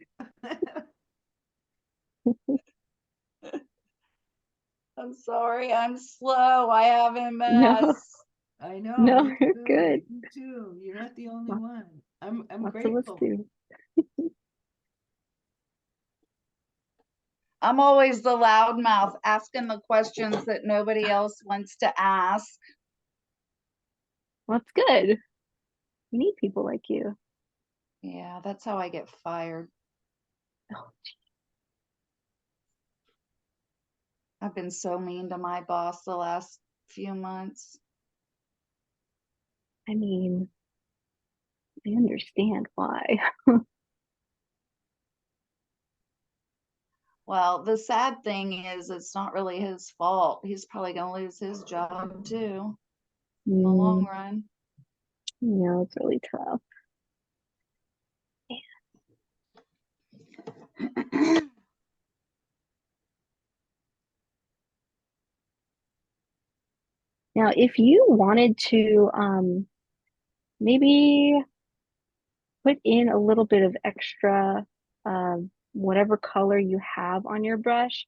I'm sorry, I'm slow. I have MS. No, I know. no, Me you're too, good. me too. You're not the only Lots- one. I'm Lots of us grateful. do. I'm always the loudmouth asking the questions that nobody else wants to ask. Well, that's good. We need people like you. Yeah, that's how I get fired. Oh, I've been so mean to my boss the last few months. I mean, I understand why. Well, the sad thing is it's not really his fault. He's probably going to lose his job too in the long run. Yeah, it's really tough. Now, if you wanted to maybe put in a little bit of extra whatever color you have on your brush,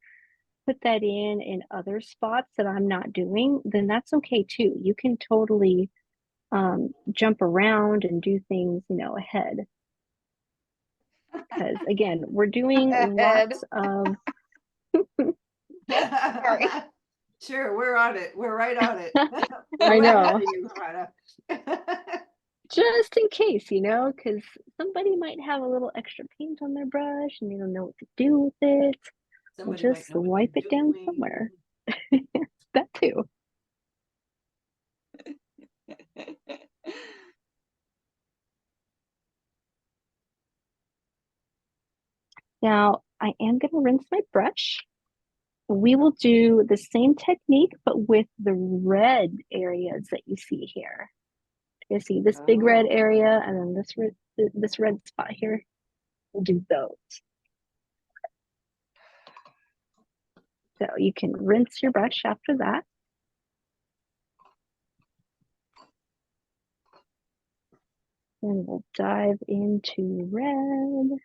put that in other spots that I'm not doing, then that's okay too. You can totally jump around and do things, ahead. Because again, we're doing lots of Sorry. Sure, we're on it. We're right on it. I know. You, Hannah. Just in case, because somebody might have a little extra paint on their brush and they don't know what to do with it. We'll Somebody might just know what wipe they're it down doing. somewhere. That too. Now, I am going to rinse my brush. We will do the same technique, but with the red areas that you see here. You see this big red area and then this red spot here. We'll do those. So you can rinse your brush after that. And we'll dive into red.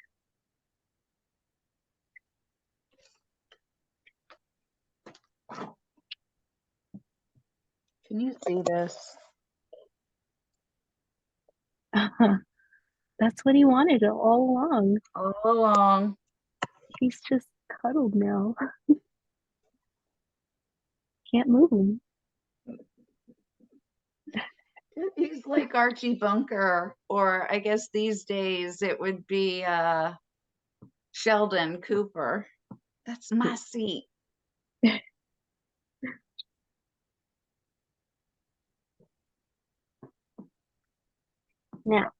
Can you see this? That's what he wanted all along. All along. He's just cuddled now. Can't move him. He's like Archie Bunker, or I guess these days it would be Sheldon Cooper. That's my seat. Now,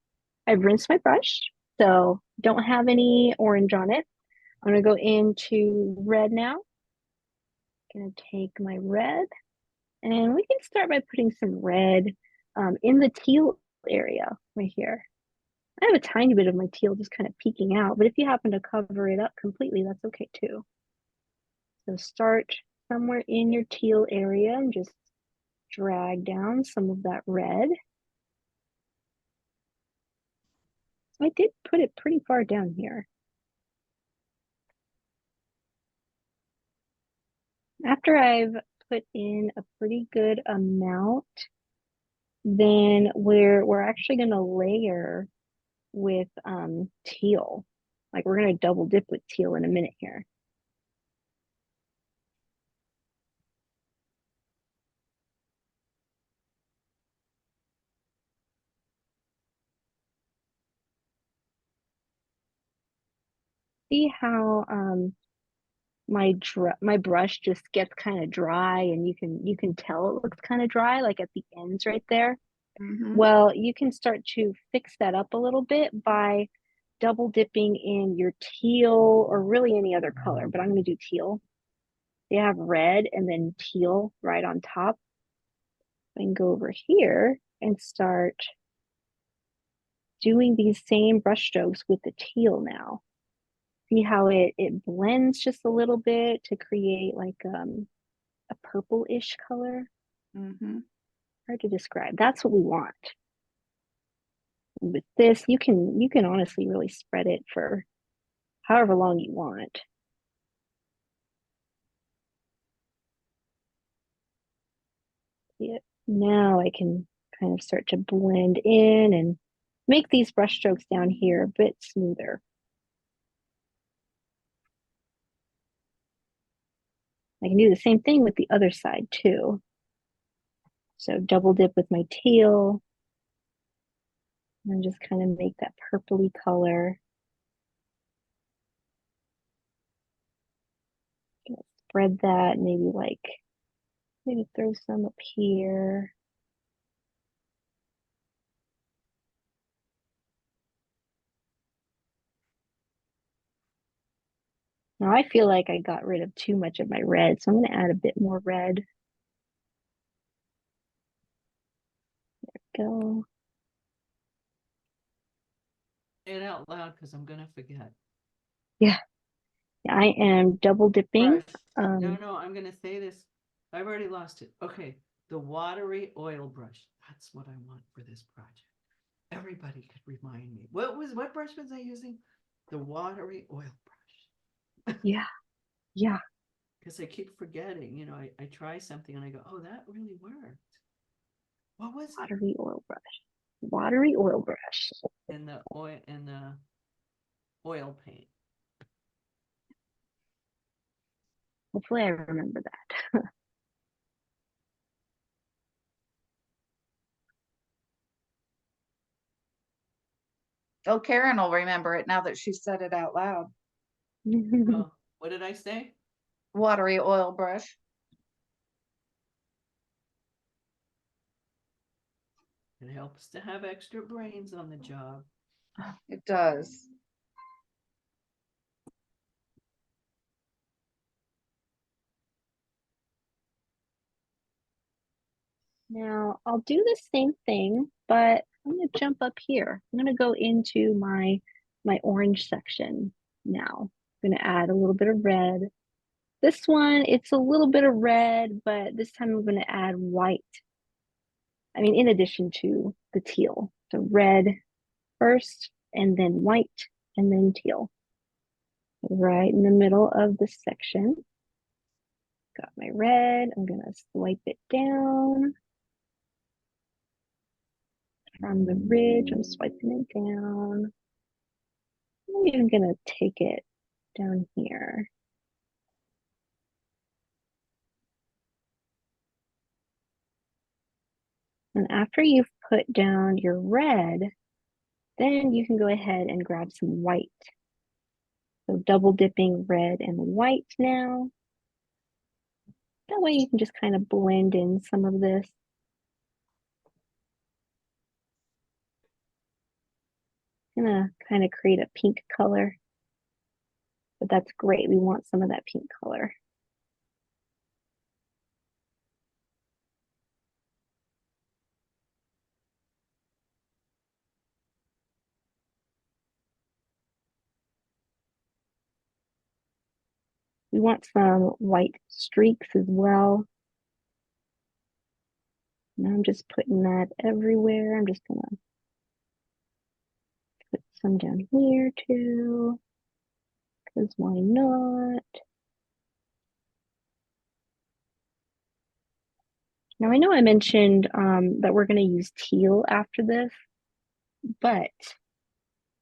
I've rinsed my brush, so don't have any orange on it. I'm gonna go into red now. Gonna take my red, and we can start by putting some red in the teal area right here. I have a tiny bit of my teal just kind of peeking out, but if you happen to cover it up completely, that's okay too. So start somewhere in your teal area and just drag down some of that red. So I did put it pretty far down here. After I've put in a pretty good amount, then we're actually going to layer with teal. Like we're going to double dip with teal in a minute here. See how my brush just gets kind of dry, and you can tell it looks kind of dry, like at the ends right there. Mm-hmm. Well, you can start to fix that up a little bit by double dipping in your teal, or really any other color, but I'm going to do teal. You have red and then teal right on top. I can go over here and start doing these same brush strokes with the teal now. See how it blends just a little bit to create like a purple-ish color. Mm-hmm. Hard to describe. That's what we want. With this, you can honestly really spread it for however long you want. Yeah. Now I can kind of start to blend in and make these brush strokes down here a bit smoother. I can do the same thing with the other side too. So double dip with my teal and just kind of make that purpley color. Spread that, maybe throw some up here. Now I feel like I got rid of too much of my red, so I'm going to add a bit more red. There we go. Say it out loud because I'm gonna forget. Yeah, I am double dipping. Brush. No, I'm gonna say this. I've already lost it. Okay, the watery oil brush. That's what I want for this project. Everybody could remind me. What brush was I using? The watery oil brush. Yeah, yeah. Because I keep forgetting. I try something and I go, oh, that really worked. What was it? Watery oil brush. Watery oil brush. In the oil paint. Hopefully I remember that. Oh, Karen will remember it now that she said it out loud. Oh, what did I say? Watery oil brush. It helps to have extra brains on the job. It does. Now I'll do the same thing, but I'm going to jump up here. I'm going to go into my orange section now. I'm going to add a little bit of red. This one, it's a little bit of red, but this time I'm going to add white. I mean, in addition to the teal. So red first, and then white, and then teal. Right in the middle of this section. Got my red. I'm going to swipe it down. from the ridge. I'm swiping it down. I'm even gonna take it down here. And after you've put down your red, then you can go ahead and grab some white. So double dipping red and white now. That way you can just kind of blend in some of this. Gonna kind of create a pink color, but that's great. We want some of that pink color. We want some white streaks as well. And I'm just putting that everywhere. I'm just gonna put some down here too, because why not? Now I know I mentioned that we're gonna use teal after this, but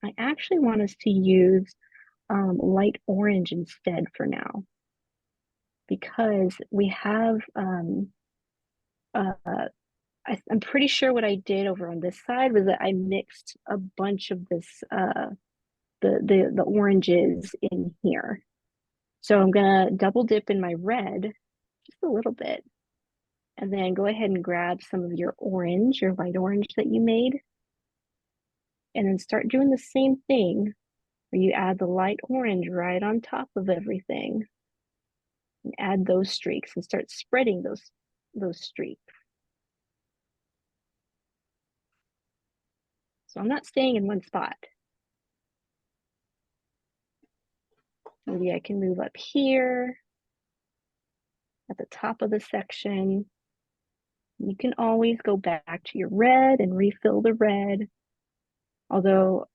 I actually want us to use light orange instead for now, because we have I'm pretty sure what I did over on this side was that I mixed a bunch of this the oranges in here. So I'm gonna double dip in my red just a little bit, and then go ahead and grab some of your orange, your light orange that you made, and then start doing the same thing where you add the light orange right on top of everything, and add those streaks and start spreading those streaks. So I'm not staying in one spot. Maybe I can move up here at the top of the section. You can always go back to your red and refill the red, although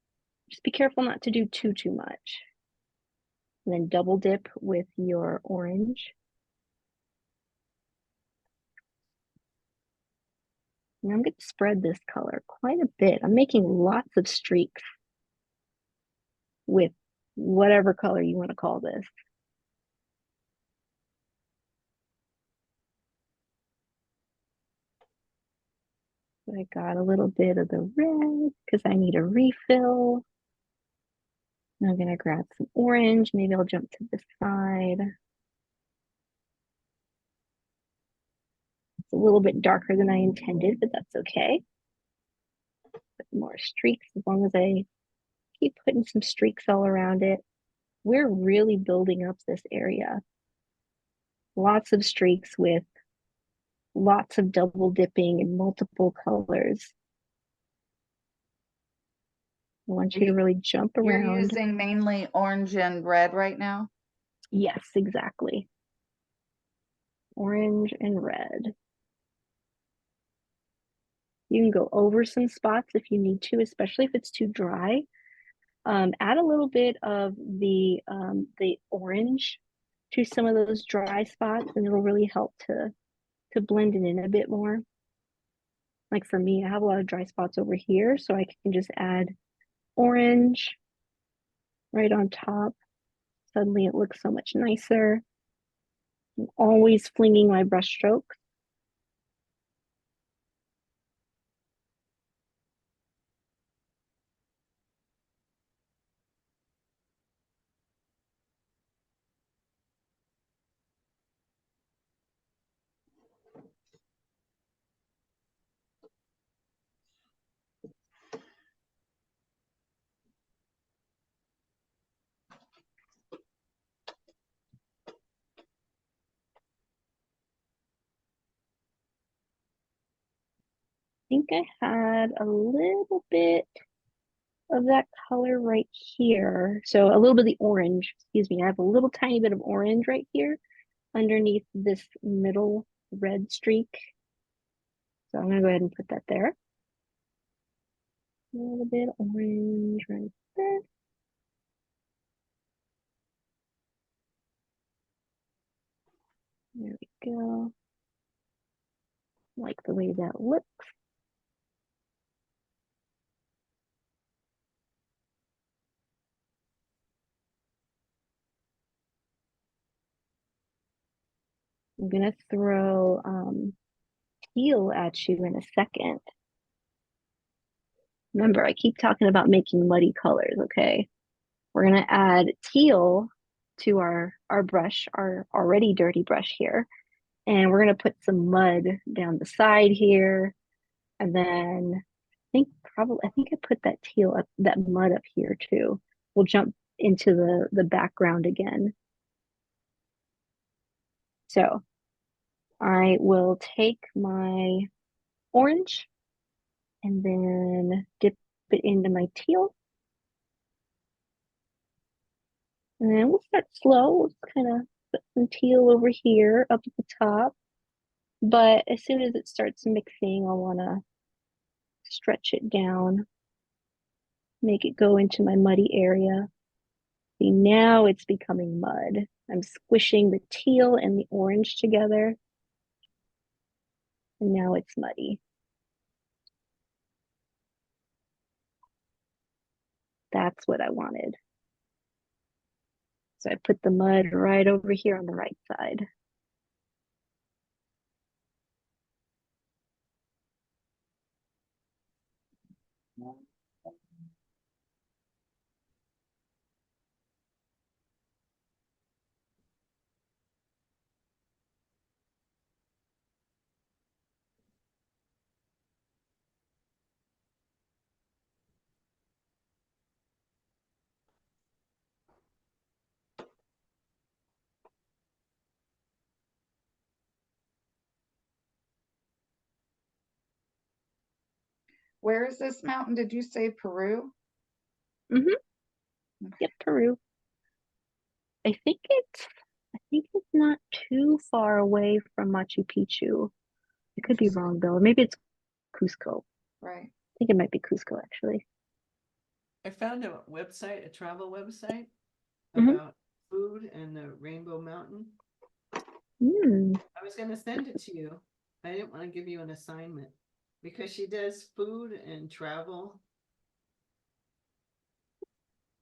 just be careful not to do too much. And then double dip with your orange. And I'm going to spread this color quite a bit. I'm making lots of streaks with whatever color you want to call this. So I got a little bit of the red because I need a refill. And I'm going to grab some orange. Maybe I'll jump to this side. It's a little bit darker than I intended, but that's okay. Put more streaks as long as I keep putting some streaks all around it. We're really building up this area. Lots of streaks with lots of double dipping in multiple colors. I want you to really jump You're around. using mainly orange and red right now? Yes, exactly. Orange and red. You can go over some spots if you need to, especially if it's too dry. Add a little bit of the orange to some of those dry spots, and it'll really help to blend it in a bit more. Like for me, I have a lot of dry spots over here, so I can just add orange right on top. Suddenly it looks so much nicer. I'm always flinging my brush strokes. I think I had a little bit of that color right here. So a little bit of the orange, excuse me. I have a little tiny bit of orange right here underneath this middle red streak. So I'm gonna go ahead and put that there. A little bit of orange right there. There we go. Like the way that looks. I'm gonna throw teal at you in a second. Remember, I keep talking about making muddy colors, okay? We're gonna add teal to our brush, our already dirty brush here. And we're gonna put some mud down the side here. And then I think I put that teal up, that mud up here too. We'll jump into the background again. So I will take my orange and then dip it into my teal. And then we'll start slow. We'll kind of put some teal over here up at the top. But as soon as it starts mixing, I'll want to stretch it down, make it go into my muddy area. See, now it's becoming mud. I'm squishing the teal and the orange together. And now it's muddy. That's what I wanted. So I put the mud right over here on the right side. Where is this mountain? Did you say Peru? Yep, Peru. I think it's not too far away from Machu Picchu. I could be wrong though. Maybe it's Cusco. Right. I think it might be Cusco actually. I found a website, a travel website Mhm. about food and the Rainbow Mountain. Mm. I was going to send it to you. I didn't want to give you an assignment because she does food and travel.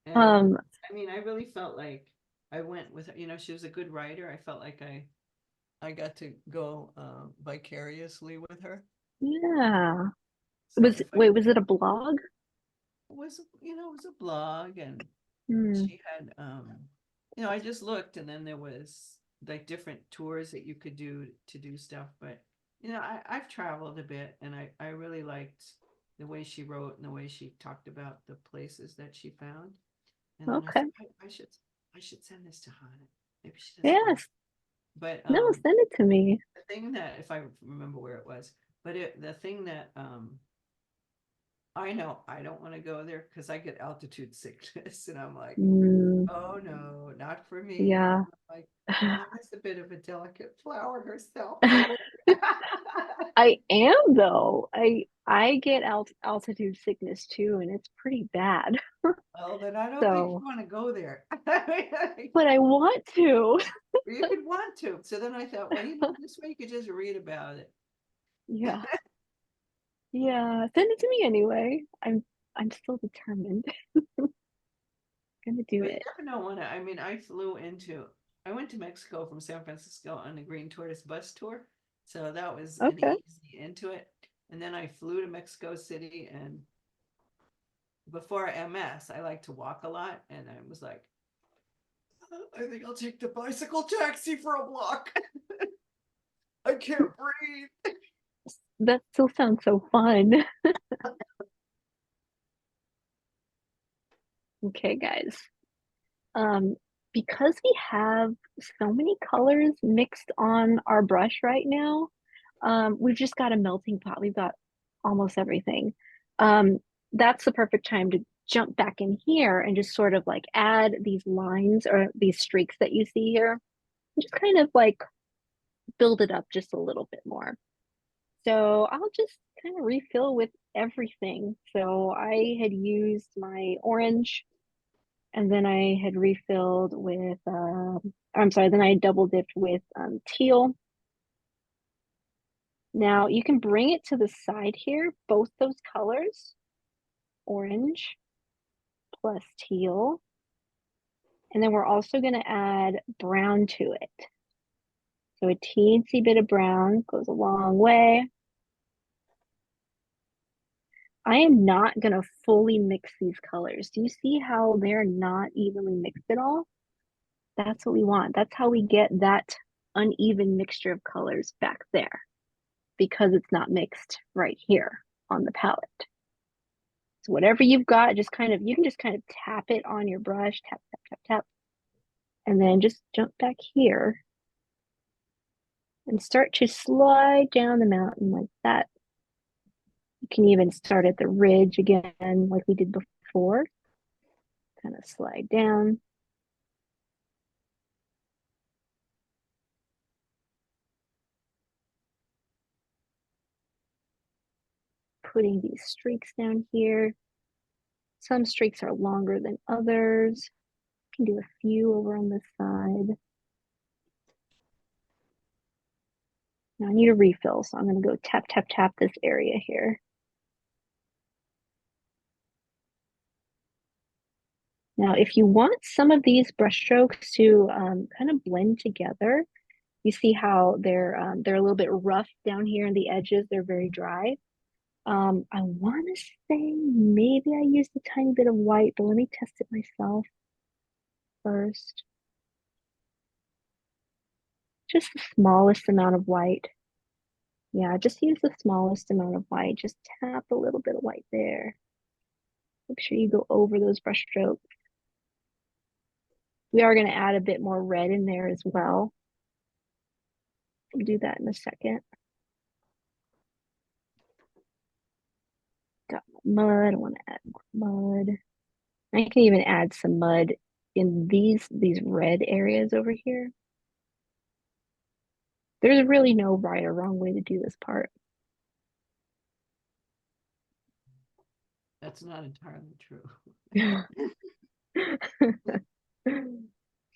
And I mean, I really felt like I went with her. You know, she was a good writer. I felt like I got to go vicariously with her. Yeah. So Was it a blog? it was, you know, it was a blog, and Mm. she had you know, I just looked, and then there was like different tours that you could do to do stuff. But you know, I've traveled a bit, and I really liked the way she wrote and the way she talked about the places that she found. And then I Okay. said, I should send this to Hannah. Maybe she doesn't know. Yes. But No, send it to me. the thing that, if I remember where it was, but the thing that I know I don't want to go there because I get altitude sickness, and I'm like, Mm. oh no, not for me. Yeah. Like, Hannah's a bit of a delicate flower herself. I am though. I get altitude sickness too, and it's pretty bad. Well, then I don't think you So, want to go there. but I want to. You could want to. So then I thought, well, you know, this way you could just read about it. Yeah. Yeah. Send it to me anyway. I'm still determined. Gonna do But you it. never know when. I mean, I went to Mexico from San Francisco on the Green Tortoise bus tour. So that was an Okay. easy into it. And then I flew to Mexico City, and before MS, I like to walk a lot. And I was like, I think I'll take the bicycle taxi for a block. I can't breathe. That still sounds so fun. Okay, guys. Um, because we have so many colors mixed on our brush right now, we've just got a melting pot. We've got almost everything. Um, that's the perfect time to jump back in here and just sort of like add these lines or these streaks that you see here. Just kind of like build it up just a little bit more. So I'll just kind of refill with everything. So I had used my orange and then I had refilled with, I'm sorry, then I double dipped with teal. Now you can bring it to the side here, both those colors, orange plus teal. And then we're also going to add brown to it. So a teensy bit of brown goes a long way. I am not going to fully mix these colors. Do you see how they're not evenly mixed at all? That's what we want. That's how we get that uneven mixture of colors back there, because it's not mixed right here on the palette. So whatever you've got, just kind of, you can just kind of tap it on your brush, tap, tap, tap, tap, and then just jump back here and start to slide down the mountain like that. You can even start at the ridge again, like we did before. Kind of slide down. Putting these streaks down here. Some streaks are longer than others. You can do a few over on this side. Now I need a refill, so I'm going to go tap, tap, tap this area here. Now, if you want some of these brush strokes to kind of blend together, you see how they're a little bit rough down here in the edges. They're very dry. I want to say maybe I used a tiny bit of white, but let me test it myself first. Just the smallest amount of white. Yeah, just use the smallest amount of white. Just tap a little bit of white there. Make sure you go over those brush strokes. We are going to add a bit more red in there as well. I'll do that in a second. Got my mud. I want to add more mud. I can even add some mud in these red areas over here. There's really no right or wrong way to do this part. That's not entirely true.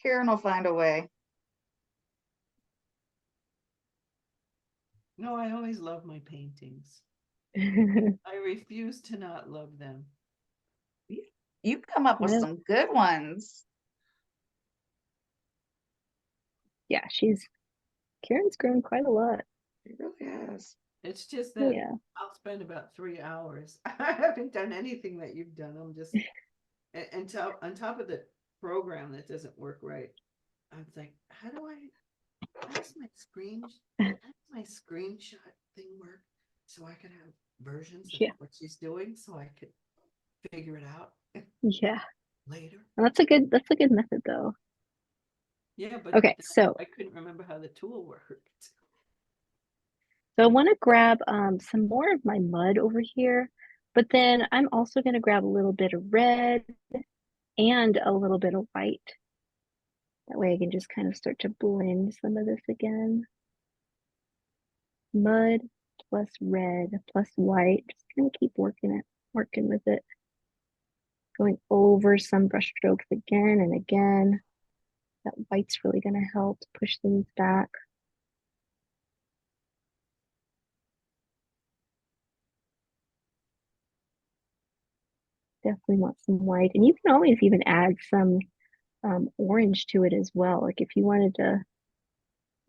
Karen will find a way. No, I always love my paintings. I refuse to not love them. You come up with some good ones. Yeah, Karen's grown quite a lot. It really has. It's just that Yeah. I'll spend about 3 hours. I haven't done anything that you've done. I'm just on top of the program that doesn't work right. I was like, how does my screenshot thing work so I could have versions of what she's doing so I could figure it out Yeah. later. Well, that's a good method though. Yeah, but okay, so I couldn't remember how the tool worked. So I want to grab some more of my mud over here, but then I'm also going to grab a little bit of red and a little bit of white. That way I can just kind of start to blend some of this again. Mud plus red plus white. Just going to keep working with it. Going over some brush strokes again and again. That white's really going to help push things back. Definitely want some white, and you can always even add some orange to it as well. Like if you wanted to,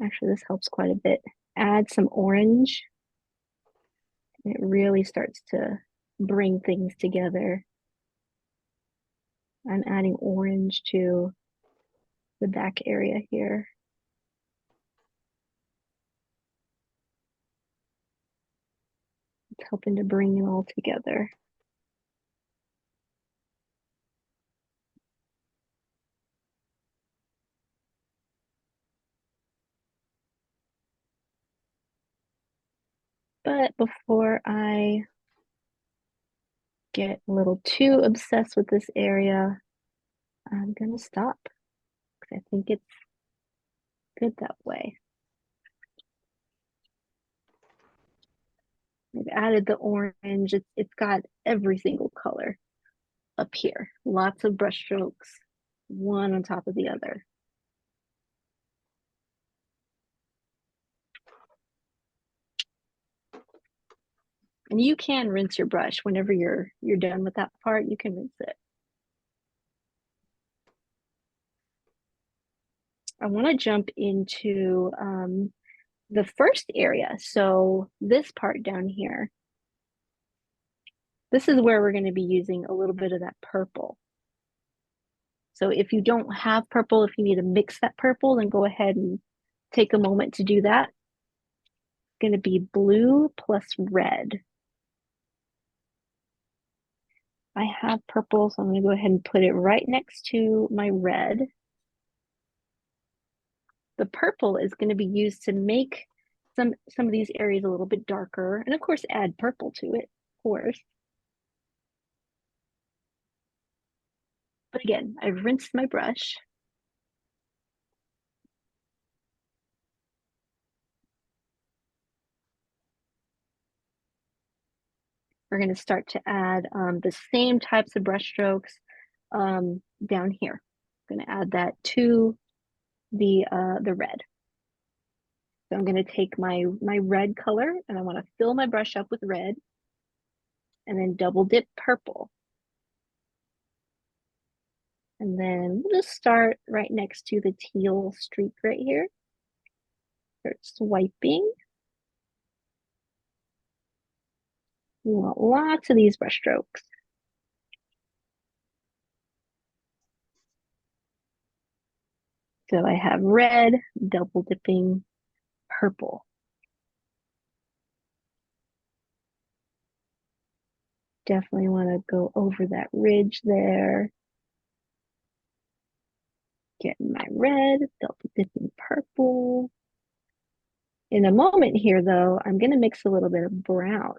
actually this helps quite a bit. Add some orange, and it really starts to bring things together. I'm adding orange to the back area here. It's helping to bring it all together. But before I get a little too obsessed with this area, I'm gonna stop because I think it's good that way. I've added the orange. It's got every single color up here. Lots of brush strokes, one on top of the other. And you can rinse your brush whenever you're done with that part. You can rinse it. I want to jump into the first area. So this part down here, this is where we're going to be using a little bit of that purple. So if you don't have purple, if you need to mix that purple, then go ahead and take a moment to do that. It's going to be blue plus red. I have purple, so I'm going to go ahead and put it right next to my red. The purple is going to be used to make some of these areas a little bit darker, and of course add purple to it, of course. But again, I've rinsed my brush. We're going to start to add the same types of brush strokes down here. I'm going to add that to the red. So I'm going to take my red color and I want to fill my brush up with red and then double dip purple. And then we'll just start right next to the teal streak right here. Start swiping. We want lots of these brush strokes. So I have red, double dipping purple. Definitely want to go over that ridge there. Getting my red, double dipping purple. In a moment here though, I'm going to mix a little bit of brown.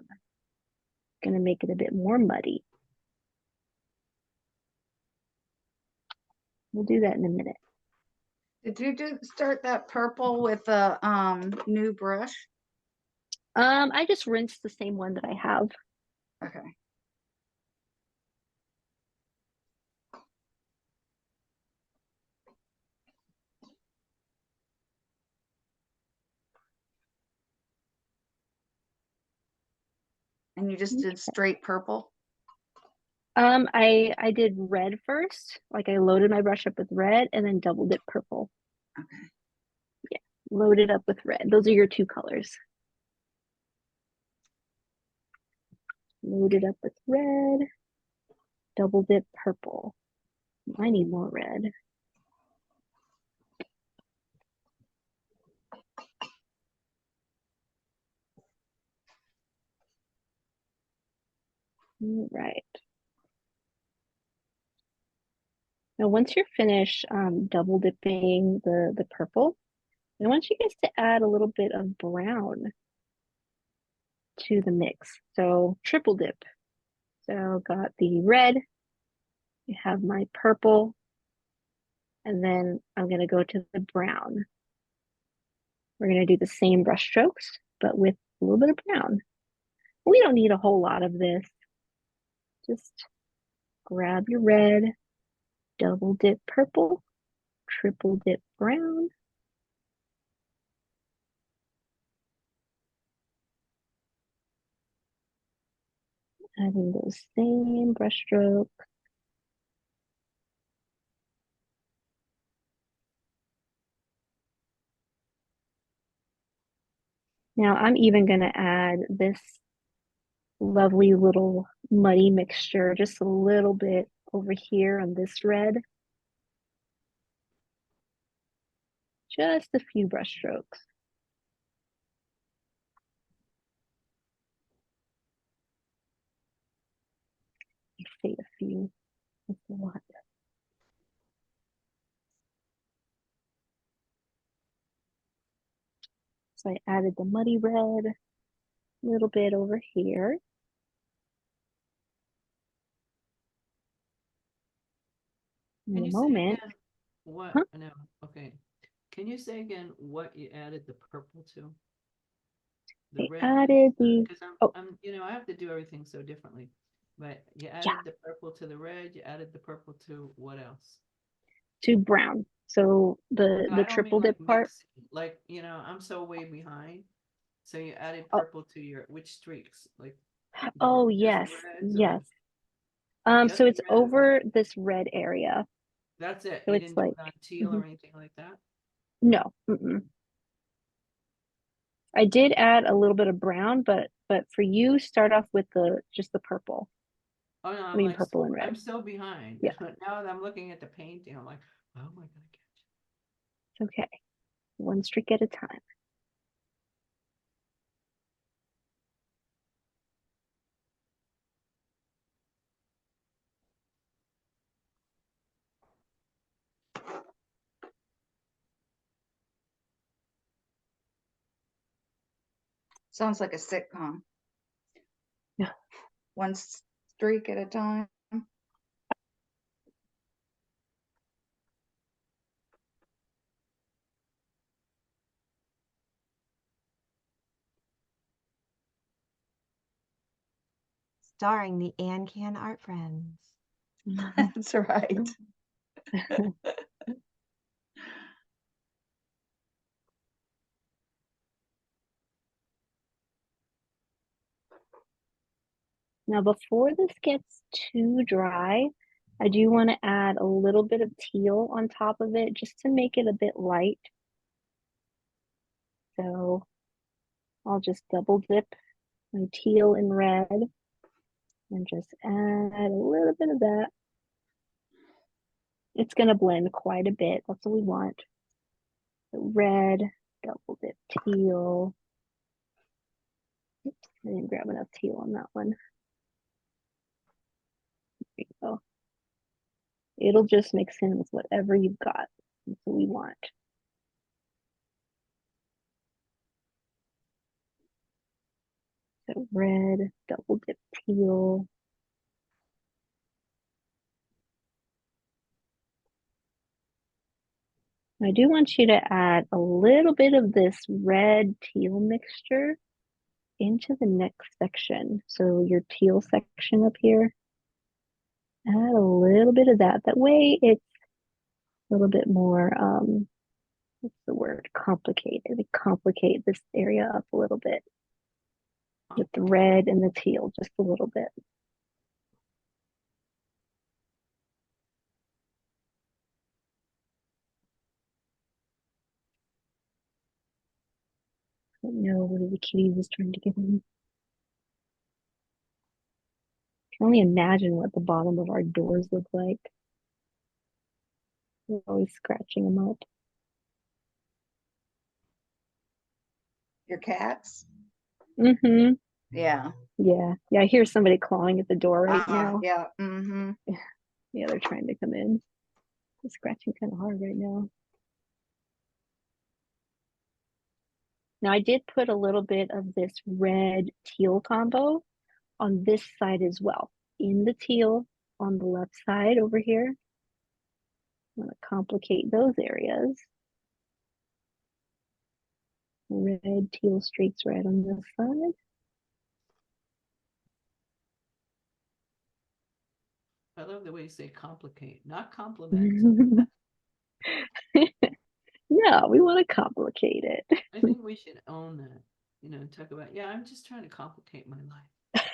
Going to make it a bit more muddy. We'll do that in a minute. Did you start that purple with a new brush? I just rinsed the same one that I have. Okay. And you just did straight purple? I did red first. Like I loaded my brush up with red and then double dip purple. Okay. Yeah, loaded up with red. Those are your two colors. Loaded up with red, double dip purple. I need more red. All right. Now, once you're finished double dipping the purple, I want you guys to add a little bit of brown to the mix. So triple dip. So got the red, you have my purple, and then I'm going to go to the brown. We're going to do the same brush strokes, but with a little bit of brown. We don't need a whole lot of this. Just grab your red, double dip purple, triple dip brown. Adding those same brush strokes. Now I'm even going to add this lovely little muddy mixture, just a little bit over here on this red. Just a few brush strokes. I say a few, that's a lot. So I added the muddy red, a little bit over here. In Can a you moment. say again what? Huh? No, okay. Can you say again what you added the purple to? The I red, added the, because oh, I'm, I have to do everything so differently. But you yeah, added the purple to the red. You added the purple to what else? to brown. So the No, I don't mean triple like dip part. mixing. Like, I'm so way behind. So you added Oh, purple to your which streaks? Like oh just yes, reds or yes. just So it's red? over this red area. That's it. So You it's didn't do like, it on teal or anything like that? No. Mm-mm. I did add a little bit of brown, but for you, start off with just the purple. Oh no, I mean, purple and I'm red. so behind. Yeah. Now that I'm looking at the painting, I'm like, how am I gonna catch It's okay. One streak at a time. Sounds like a sitcom. Yeah. One streak at a time. Starring the AnCan art friends. That's right. Now, before this gets too dry, I do want to add a little bit of teal on top of it just to make it a bit light. So I'll just double dip my teal in red and just add a little bit of that. It's going to blend quite a bit. That's what we want. So red, double dip teal. Oops, I didn't grab enough teal on that one. There you go. It'll just mix in with whatever you've got. That's what we want. So red, double dip teal. I do want you to add a little bit of this red teal mixture into the next section. So your teal section up here, add a little bit of that. That way it's a little bit more, what's the word? Complicated. We complicate this area up a little bit with the red and the teal, just a little bit. I don't know what the kitty was trying to get in. I can only imagine what the bottom of our doors look like. We're always scratching them up. Your cats? Mm-hmm. Yeah. Yeah. Yeah, I hear somebody clawing at the door right now. Yeah. Mm-hmm. Yeah, they're trying to come in. It's scratching kind of hard right now. Now I did put a little bit of this red teal combo on this side as well. In the teal on the left side over here. I'm gonna complicate those areas. Red, teal streaks right on this side. I love the way you say complicate, not compliment. No, we want to complicate it. I think we should own that. Talk about, yeah, I'm just trying to complicate my life.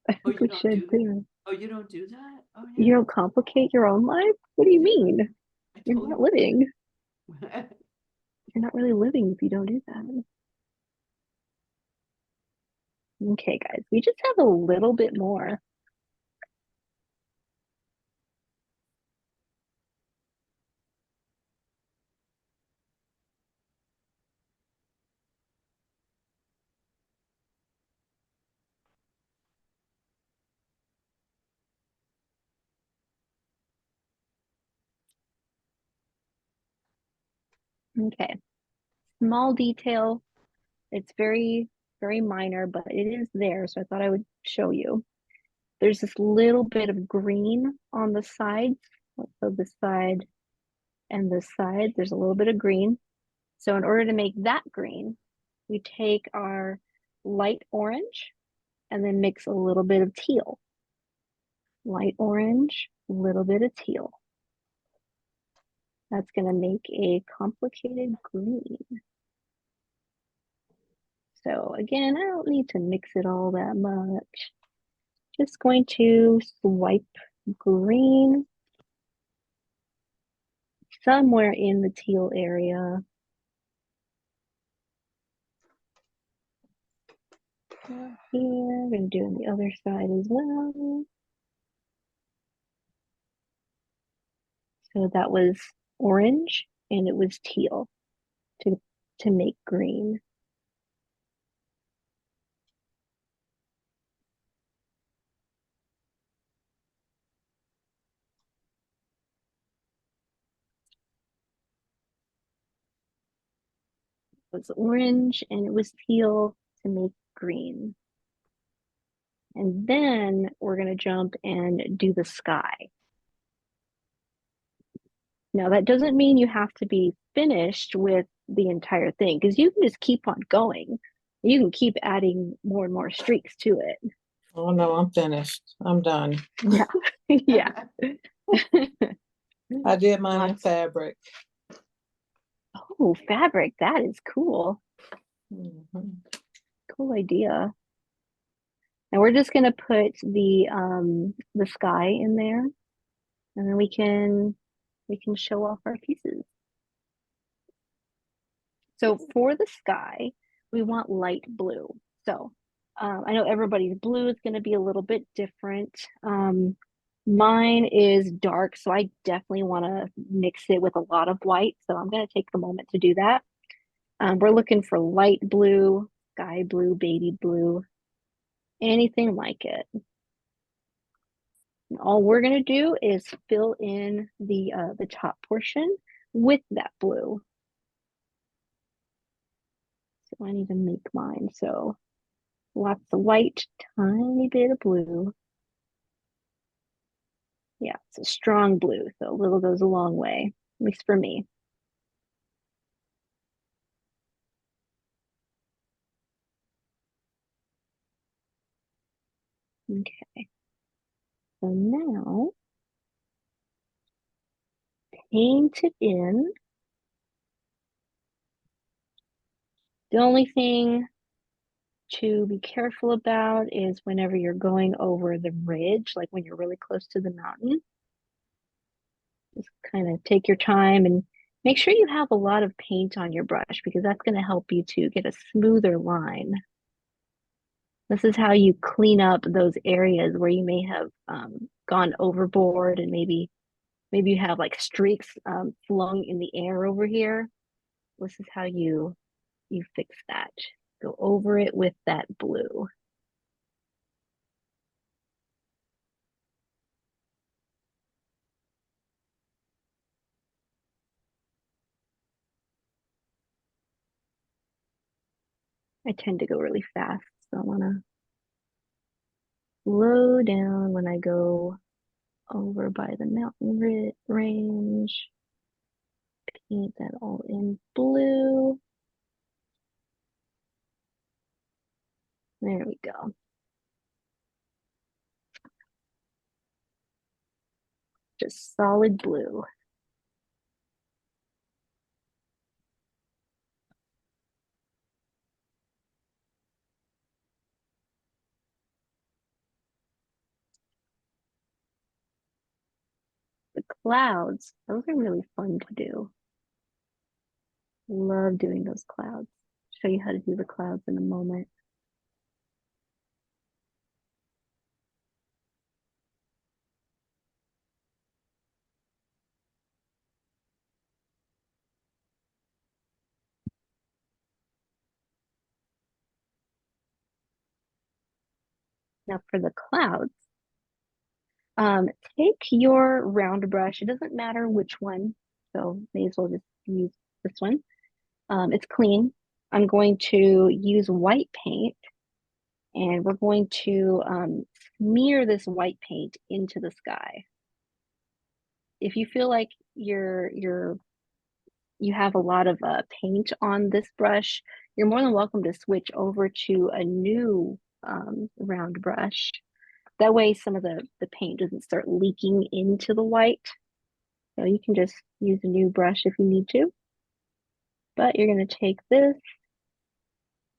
I Oh, think you we don't should do that? too. Oh, you don't do that? Oh, You yeah. don't complicate your own life? What do you mean? I You're totally not living. do. You're not really living if you don't do that. Okay, guys, we just have a little bit more. Okay, small detail. It's very, very minor, but it is there. So I thought I would show you. There's this little bit of green on the sides. So this side and this side, there's a little bit of green. So in order to make that green, we take our light orange and then mix a little bit of teal. Light orange, a little bit of teal. That's going to make a complicated green. So again, I don't need to mix it all that much. Just going to swipe green somewhere in the teal area. Here, I'm going to do on the other side as well. So that was orange and it was teal to make green. It was orange and it was teal to make green. And then we're going to jump and do the sky. Now, that doesn't mean you have to be finished with the entire thing, because you can just keep on going. You can keep adding more and more streaks to it. Oh no, I'm finished. I'm done. Yeah. Yeah. I did mine in fabric. Oh, fabric. That is cool. Mhm. Cool idea. And we're just going to put the sky in there, and then we can show off our pieces. So for the sky, we want light blue. So I know everybody's blue is going to be a little bit different. Mine is dark, so I definitely want to mix it with a lot of white. So I'm going to take the moment to do that. We're looking for light blue, sky blue, baby blue, anything like it. And all we're going to do is fill in the top portion with that blue. So I need to make mine. So lots of white, tiny bit of blue. Yeah, it's a strong blue, so a little goes a long way, at least for me. Okay. So now, paint it in. The only thing to be careful about is whenever you're going over the ridge, like when you're really close to the mountain, just kind of take your time and make sure you have a lot of paint on your brush, because that's going to help you to get a smoother line. This is how you clean up those areas where you may have gone overboard, and maybe you have like streaks flung in the air over here. This is how you fix that. Go over it with that blue. I tend to go really fast, so I want to slow down when I go over by the mountain range. Paint that all in blue. There we go. Just solid blue. The clouds, those are really fun to do. Love doing those clouds. Show you how to do the clouds in a moment. Now for the clouds, take your round brush. It doesn't matter which one, so may as well just use this one. It's clean. I'm going to use white paint, and we're going to smear this white paint into the sky. If you feel like you have a lot of paint on this brush, you're more than welcome to switch over to a new round brush. That way some of the paint doesn't start leaking into the white. So you can just use a new brush if you need to. But you're going to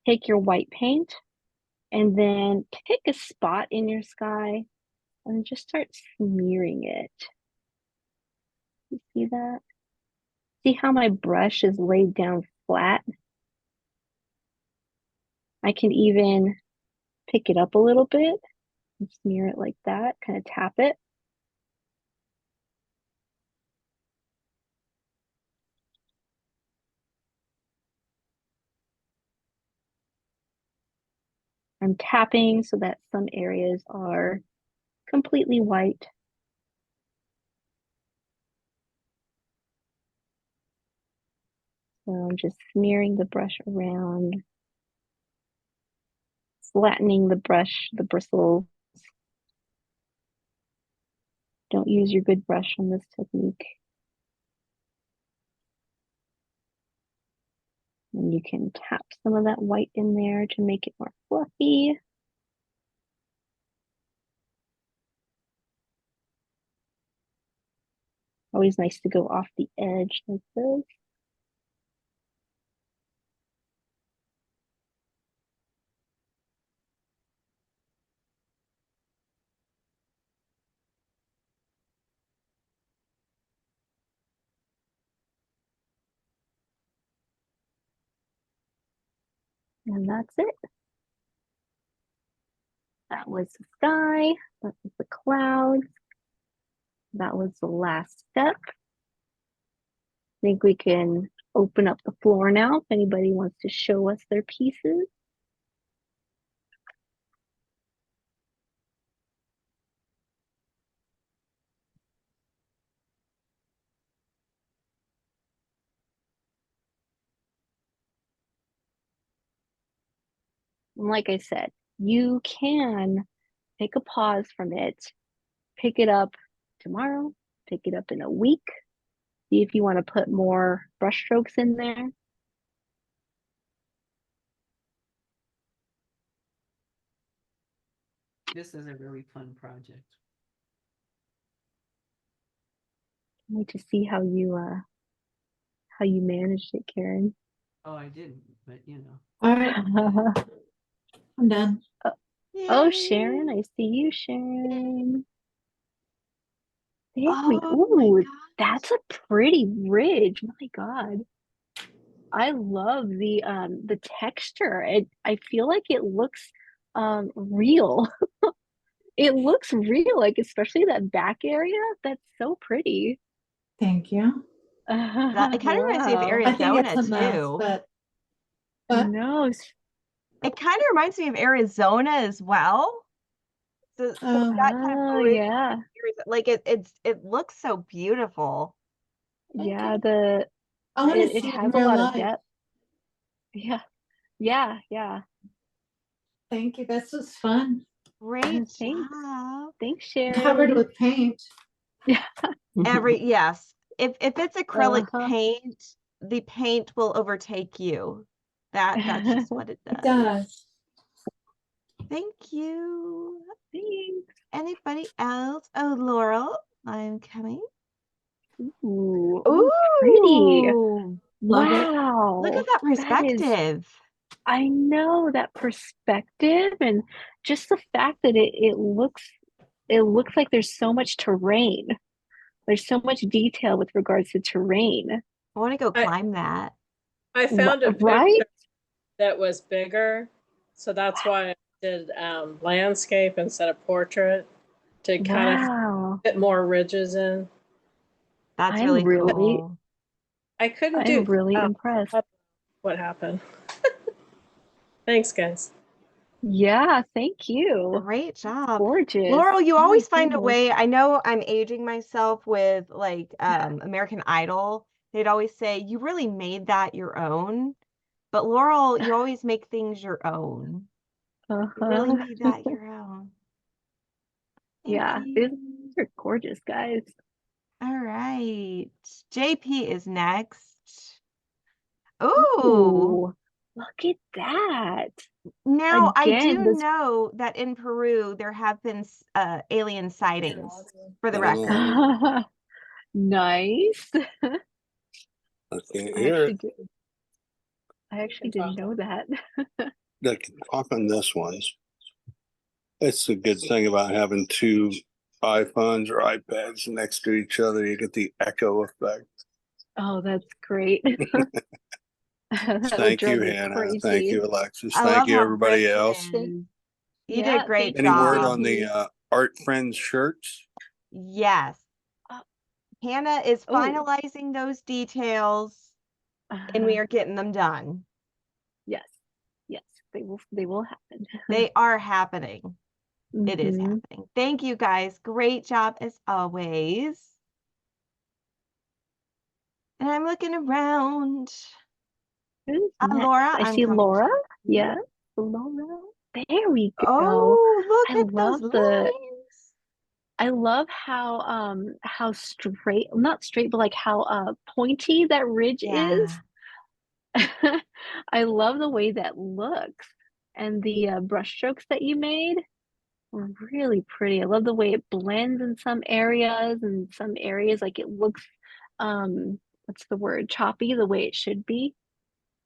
take your white paint, and then pick a spot in your sky and just start smearing it. You see that? See how my brush is laid down flat? I can even pick it up a little bit and smear it like that, kind of tap it. I'm tapping so that some areas are completely white. So I'm just smearing the brush around, flattening the brush, the bristles. Don't use your good brush on this technique. And you can tap some of that white in there to make it more fluffy. Always nice to go off the edge like this. And that's it. That was the sky. That was the clouds. That was the last step. I think we can open up the floor now if anybody wants to show us their pieces. And like I said, you can take a pause from it, pick it up tomorrow, pick it up in a week, see if you want to put more brush strokes in there. This is a really fun project. Wait to see how you managed it, Karen. Oh, I didn't, but you know. All right, I'm done. Oh, Yay. Sharon, I see you, Sharon. There we go. Oh my Ooh, gosh. that's a pretty ridge. My God. I love the texture. I feel like it looks real. It looks real, like especially that back area. That's so pretty. Thank you. It kind of reminds me of Wow. I think Arizona it's a mess, too. but No, It kind of reminds me of Arizona as well. So that kind of oh Peruvian, yeah. like it looks so beautiful. thank Yeah, you. I want to it see it in has a real lot of life. depth. Yeah. Yeah. Thank you. This was fun. Great Thanks. job. Thanks, Covered Sharon. with paint. Yes. If it's acrylic Uh-huh. paint, the paint will overtake you. That's just what it It does. does. Thank you. Thanks. Anybody else? Oh, Laurel, I'm coming. Ooh, oh, pretty. Ooh, Love it. Wow. look at that That is, perspective. I know that perspective and just the fact that it looks like there's so much terrain. There's so much detail with regards to terrain. I want to go I, climb that. I found a Right? picture that was bigger, so that's why I did landscape instead of portrait to kind of Wow. fit more ridges in. That's I'm really really cool. I couldn't I'm do really impressed. what happened. Thanks, guys. Yeah, thank you. Great job. Gorgeous. Laurel, you My always find a goodness. way. I know I'm aging myself with like American Idol. They'd always say, you really made that your own. But Laurel, you always make things your own. You really Uh-huh. made that your own. Thank Yeah, these you. are gorgeous, guys. All right. JP is next. Ooh. Ooh, look at that. Now, I Again, do this know that in Peru there have been alien sightings, for the I don't record. know. nice. I can't I hear actually it. did, I actually didn't know that. I can talk on this one. It's a good thing about having two iPhones or iPads next to each other. You get the echo effect. Oh, that's great. That'll Thank drive you, me Hannah. Thank crazy. you, Alexis. I Thank love you, how rich everybody it else. is. You did Yeah, a great thank Any you, word job. on the Cindy. Art Friends shirts? Yes. Uh, Hannah is oh, finalizing those details and uh, we are getting them done. yes, yes, they will happen. They are happening. It is Mhm. happening. Thank you guys. Great job as always. And I'm looking around. Who's next? Laura, I I'm see coming Laura. to you. Yes, Laura. There we go. Oh, I look at those love the lines. I love how straight, not straight, but like how pointy that ridge Yeah. is. I love the way that looks, and the brush strokes that you made were really pretty. I love the way it blends in some areas, and some areas like it looks what's the word? Choppy, the way it should be.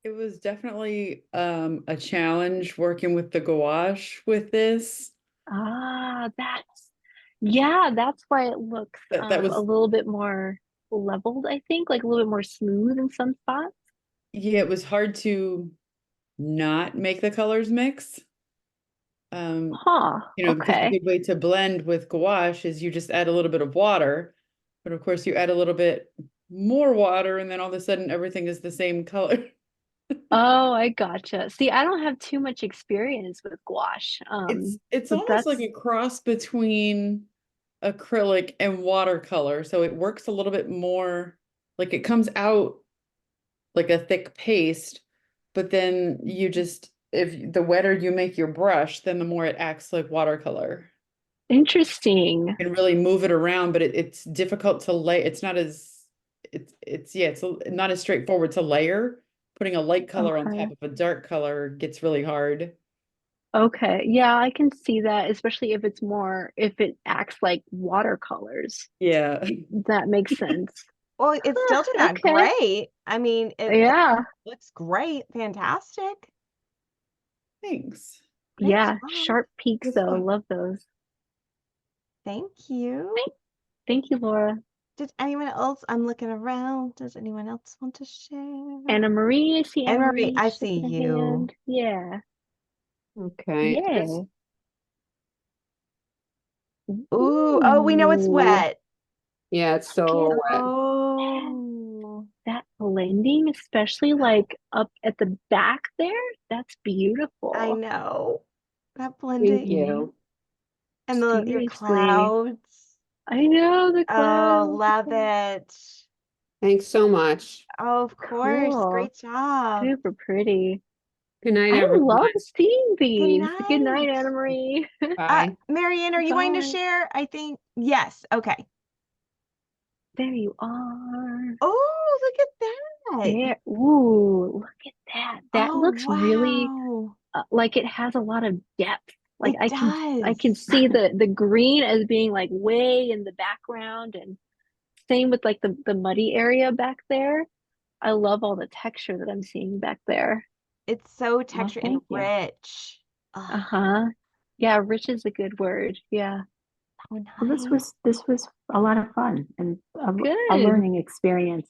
It was definitely a challenge working with the gouache with this. Ah, that's why it looks That a was, little bit more leveled, I think, like a little bit more smooth in some spots. yeah, it was hard to not make the colors mix. Huh, Because the okay. good way to blend with gouache is you just add a little bit of water, but of course you add a little bit more water and then all of a sudden everything is the same color. Oh, I gotcha. See, I don't have too much experience with gouache. It's So almost like that's a cross between acrylic and watercolor. So it works a little bit more like it comes out like a thick paste, but then you just, if the wetter you make your brush, then the more it acts like watercolor. interesting. You can really move it around, but it's difficult to lay. It's not as, not as straightforward to layer. Putting a light color on top Okay. of a dark color gets really hard. Okay. Yeah, I can see that, especially if it acts like watercolors. Yeah. That makes sense. Well, it still turned out Okay. great. I mean, it Yeah. looks great. Fantastic. Thanks. Great Yeah. job. Sharp It peaks was though. fun. Love those. Thank you. Thank you, Laura. Did anyone else? I'm looking around. Does anyone else want to share? Anna Marie, I see Anna Anna Marie, Marie I see shaking her you. hand. Yeah. Okay. Yeah. Ooh, oh, we know it's Ooh. wet. Yeah, it's Look at so wet. Oh, that blending, especially like up at the back there. That's I beautiful. know. That blending Thank Yeah. you. and your Seriously. clouds. I know the Oh, clouds. love it. Thanks so much. Oh, of course. Cool. Great job. Super pretty. Good night, I everyone. love seeing Good these. Good night. night, Anna Marie. Bye. Marianne, are you going to Bye. share? I think yes. Okay. There you are. Oh, look at that. There. Ooh, look at that. That Oh, looks really wow. like it has a lot of depth. Like It I can does. see the green as being like way in the background, and same with like the muddy area back there. I love all the texture that I'm seeing back there. It's so Well, textured and thank you. rich. Oh, Uh-huh. Yeah, rich is a good word. Yeah. so Well, nice. this was a lot of fun and a Good. learning experience.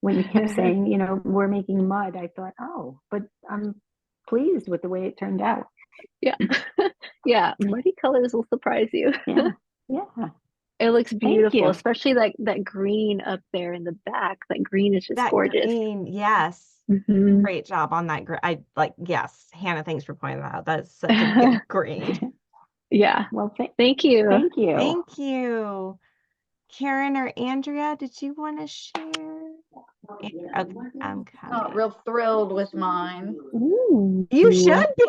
When you kept saying, we're making mud, I thought, oh, but I'm pleased with the way it turned out. Yeah. Yeah, muddy colors will surprise you. Yeah, yeah. It looks Thank beautiful, you. especially like that green up there in the back. That green is just That gorgeous. green, yes. Hmm. Great job on that green. I like, yes. Hannah, thanks for pointing that out. That's such a good green. Yeah. Well, Thank you. thank you. Thank you. Karen or Andrea, did you want to share? Okay, I'm Not coming. real thrilled with mine. Ooh. You should be.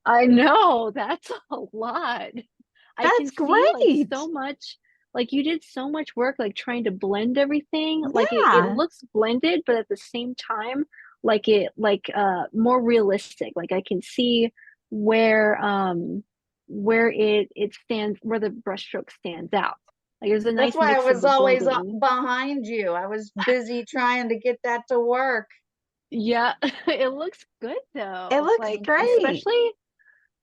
I know, that's a lot. I can That's see like great. so much, like you did so much work like trying to blend everything. Like it Yeah. looks blended, but at the same time, like it like more realistic. Like I can see where it stands, where the brushstroke stands out. Like there's a That's nice why I mix of was the always blending. behind you. I was busy trying to get that to work. Yeah, it looks good It though. looks Like great.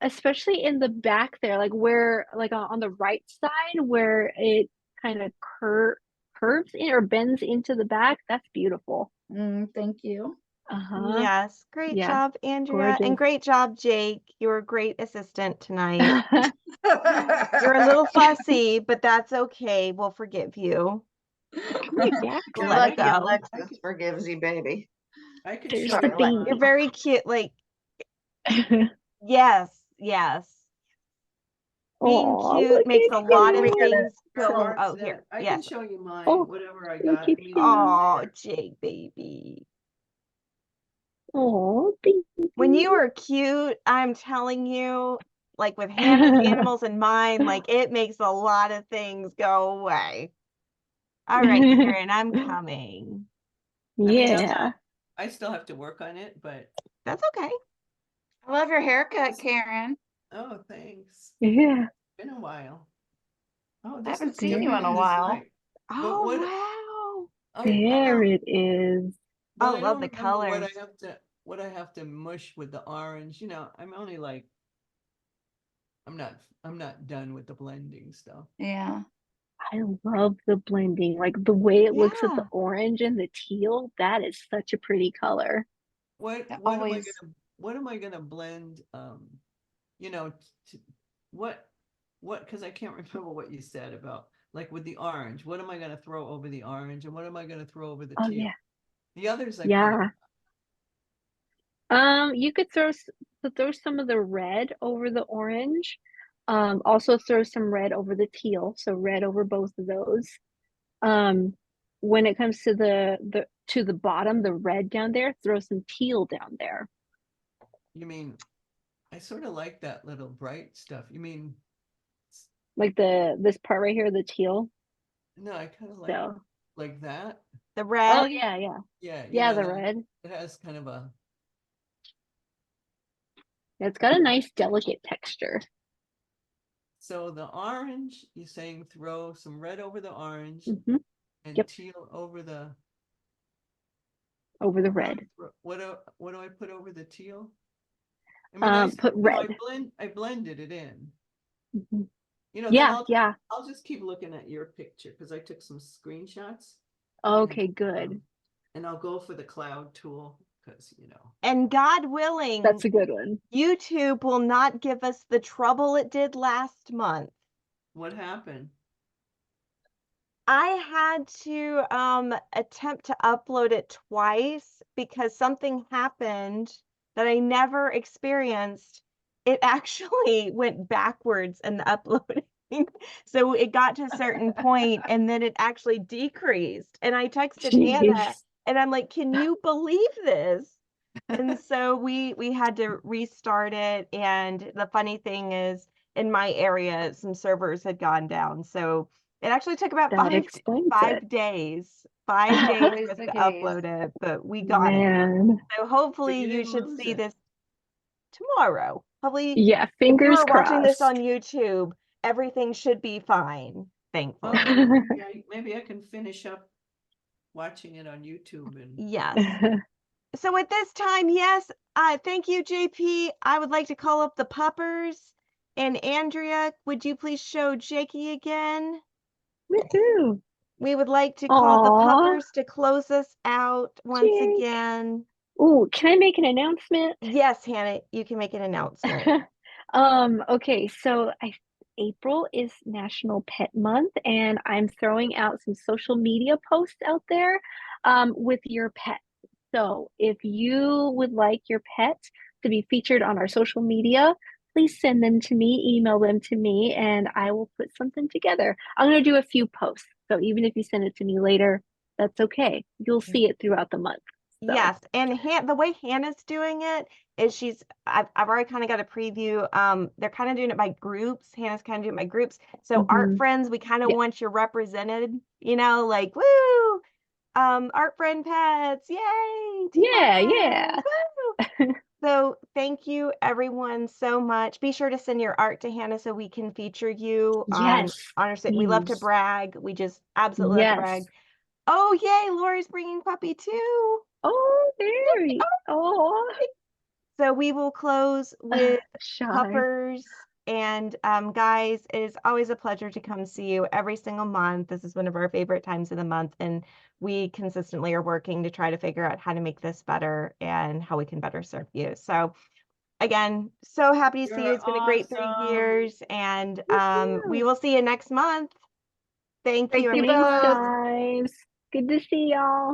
especially in the back there, like where like on the right side where it kind of curves in or bends into the back. That's beautiful. Thank you. Yes, great Yeah, job, Andrea, and gorgeous. great job, Jake. You're a great assistant tonight. You're a little fussy, but that's okay. We'll forgive you. Yeah, You're Let it lucky go. Alexis forgives you, baby. I could there's show the you baby. You're mine. very cute. Like, yes. Being Oh, cute look makes at a lot of you. things There are go. parts Oh, here. that I can Yes. show you mine, Oh, whatever I look got. at I mean, Oh, Jake, baby. Oh, baby. When you are cute, I'm telling you, like with Hannah's animals and mine, like it makes a lot of things go away. All right, Karen, I'm coming. I mean, I'm Yeah. not, I still have to work on it, but That's okay. I love your haircut, Karen. oh, thanks. Yeah. It's been a while. Oh, I this haven't looks seen you different in a this while. light. But Oh, what wow. I There don't, it is. but I I love don't the remember colors. what I have to mush with the orange. You know, I'm only like I'm not done with the blending stuff. Yeah. I love the blending. Like the way it looks with the Yeah. orange and the teal. That is such a pretty color. What I what am I always gonna what am I gonna blend? You know, t what because I can't remember what you said about like with the orange. What am I gonna throw over the orange and what am I gonna throw over the Oh teal? yeah. The others I kind of Yeah. You could throw some of the red over the orange. Also throw some red over the teal, so red over both of those. When it comes to the bottom, the red down there, throw some teal down there. you mean I sort of like that little bright stuff. You mean Like this part right here, the teal. no, I kind of So, like that. The oh red. yeah, Yeah, you yeah, know the that red. it has kind of a It's got a nice delicate texture. so the orange, you're saying throw some red over the orange Hmm. and Yep. teal over the Over the what do I red. what do I put over the teal? I mean, I Put you know, red. I blended it in. Mhm. You know, then Yeah, yeah. I'll just keep looking at your picture because I took some screenshots Okay, and good. and I'll go for the cloud tool because you know And God willing, That's a good one. YouTube will not give us the trouble it did last month. what happened. I had to attempt to upload it twice because something happened that I never experienced. It actually went backwards in the uploading. So it got to a certain point and then it actually decreased. And I texted Hannah Jeez. and I'm like, "Can you believe this?" And so we had to restart it. And the funny thing is, in my area, some servers had gone down. So it actually took about That explains it. 5 days. 5 days always for us the to case. upload it, but we got it. Man. So But hopefully you you didn't should lose see it. this tomorrow. Hopefully, Yeah, if you fingers are watching this crossed. on YouTube, everything should be fine. Well, Thankfully. maybe I can finish up watching it on YouTube and Yes. So at this time, yes, thank you, JP. I would like to call up the puppers. And Andrea, would you please show Jakey again? Woohoo. We would like to call the Aw, puppers to close us out once Jake. again. Ooh, can I make an announcement? Yes, Hannah, you can make an announcement. Okay, so April is National Pet Month, and I'm throwing out some social media posts out there with your pet. So if you would like your pet to be featured on our social media, please send them to me, email them to me, and I will put something together. I'm going to do a few posts. So even if you send it to me later, that's okay. You'll see it throughout the month. So, Yes, and the way Hannah's doing it is I've already kind of got a preview. They're kind of doing it by groups. Hannah's kind of doing it by groups. So art mhm. friends, we kind of Yeah. want you represented, like woo, art friend pets, yay, team Yeah, art yeah. friends, woo. So thank you everyone so much. Be sure to send your art to Hannah so we can feature you on Yes, our site. We love to please. brag. We just absolutely love to Yes. brag. Oh, yay, Lori's bringing puppy too. Oh, very. Oh, So we will close with shy. puppers And guys, it is always a pleasure to come see you every single month. This is one of our favorite times of the month, and we consistently are working to try to figure out how to make this better and how we can better serve you. So again, so happy to see you. You're It's been a great 3 awesome. years, and Thank we you. will see you next month. Thank you, Thanks, everyone. guys. Good to see y'all.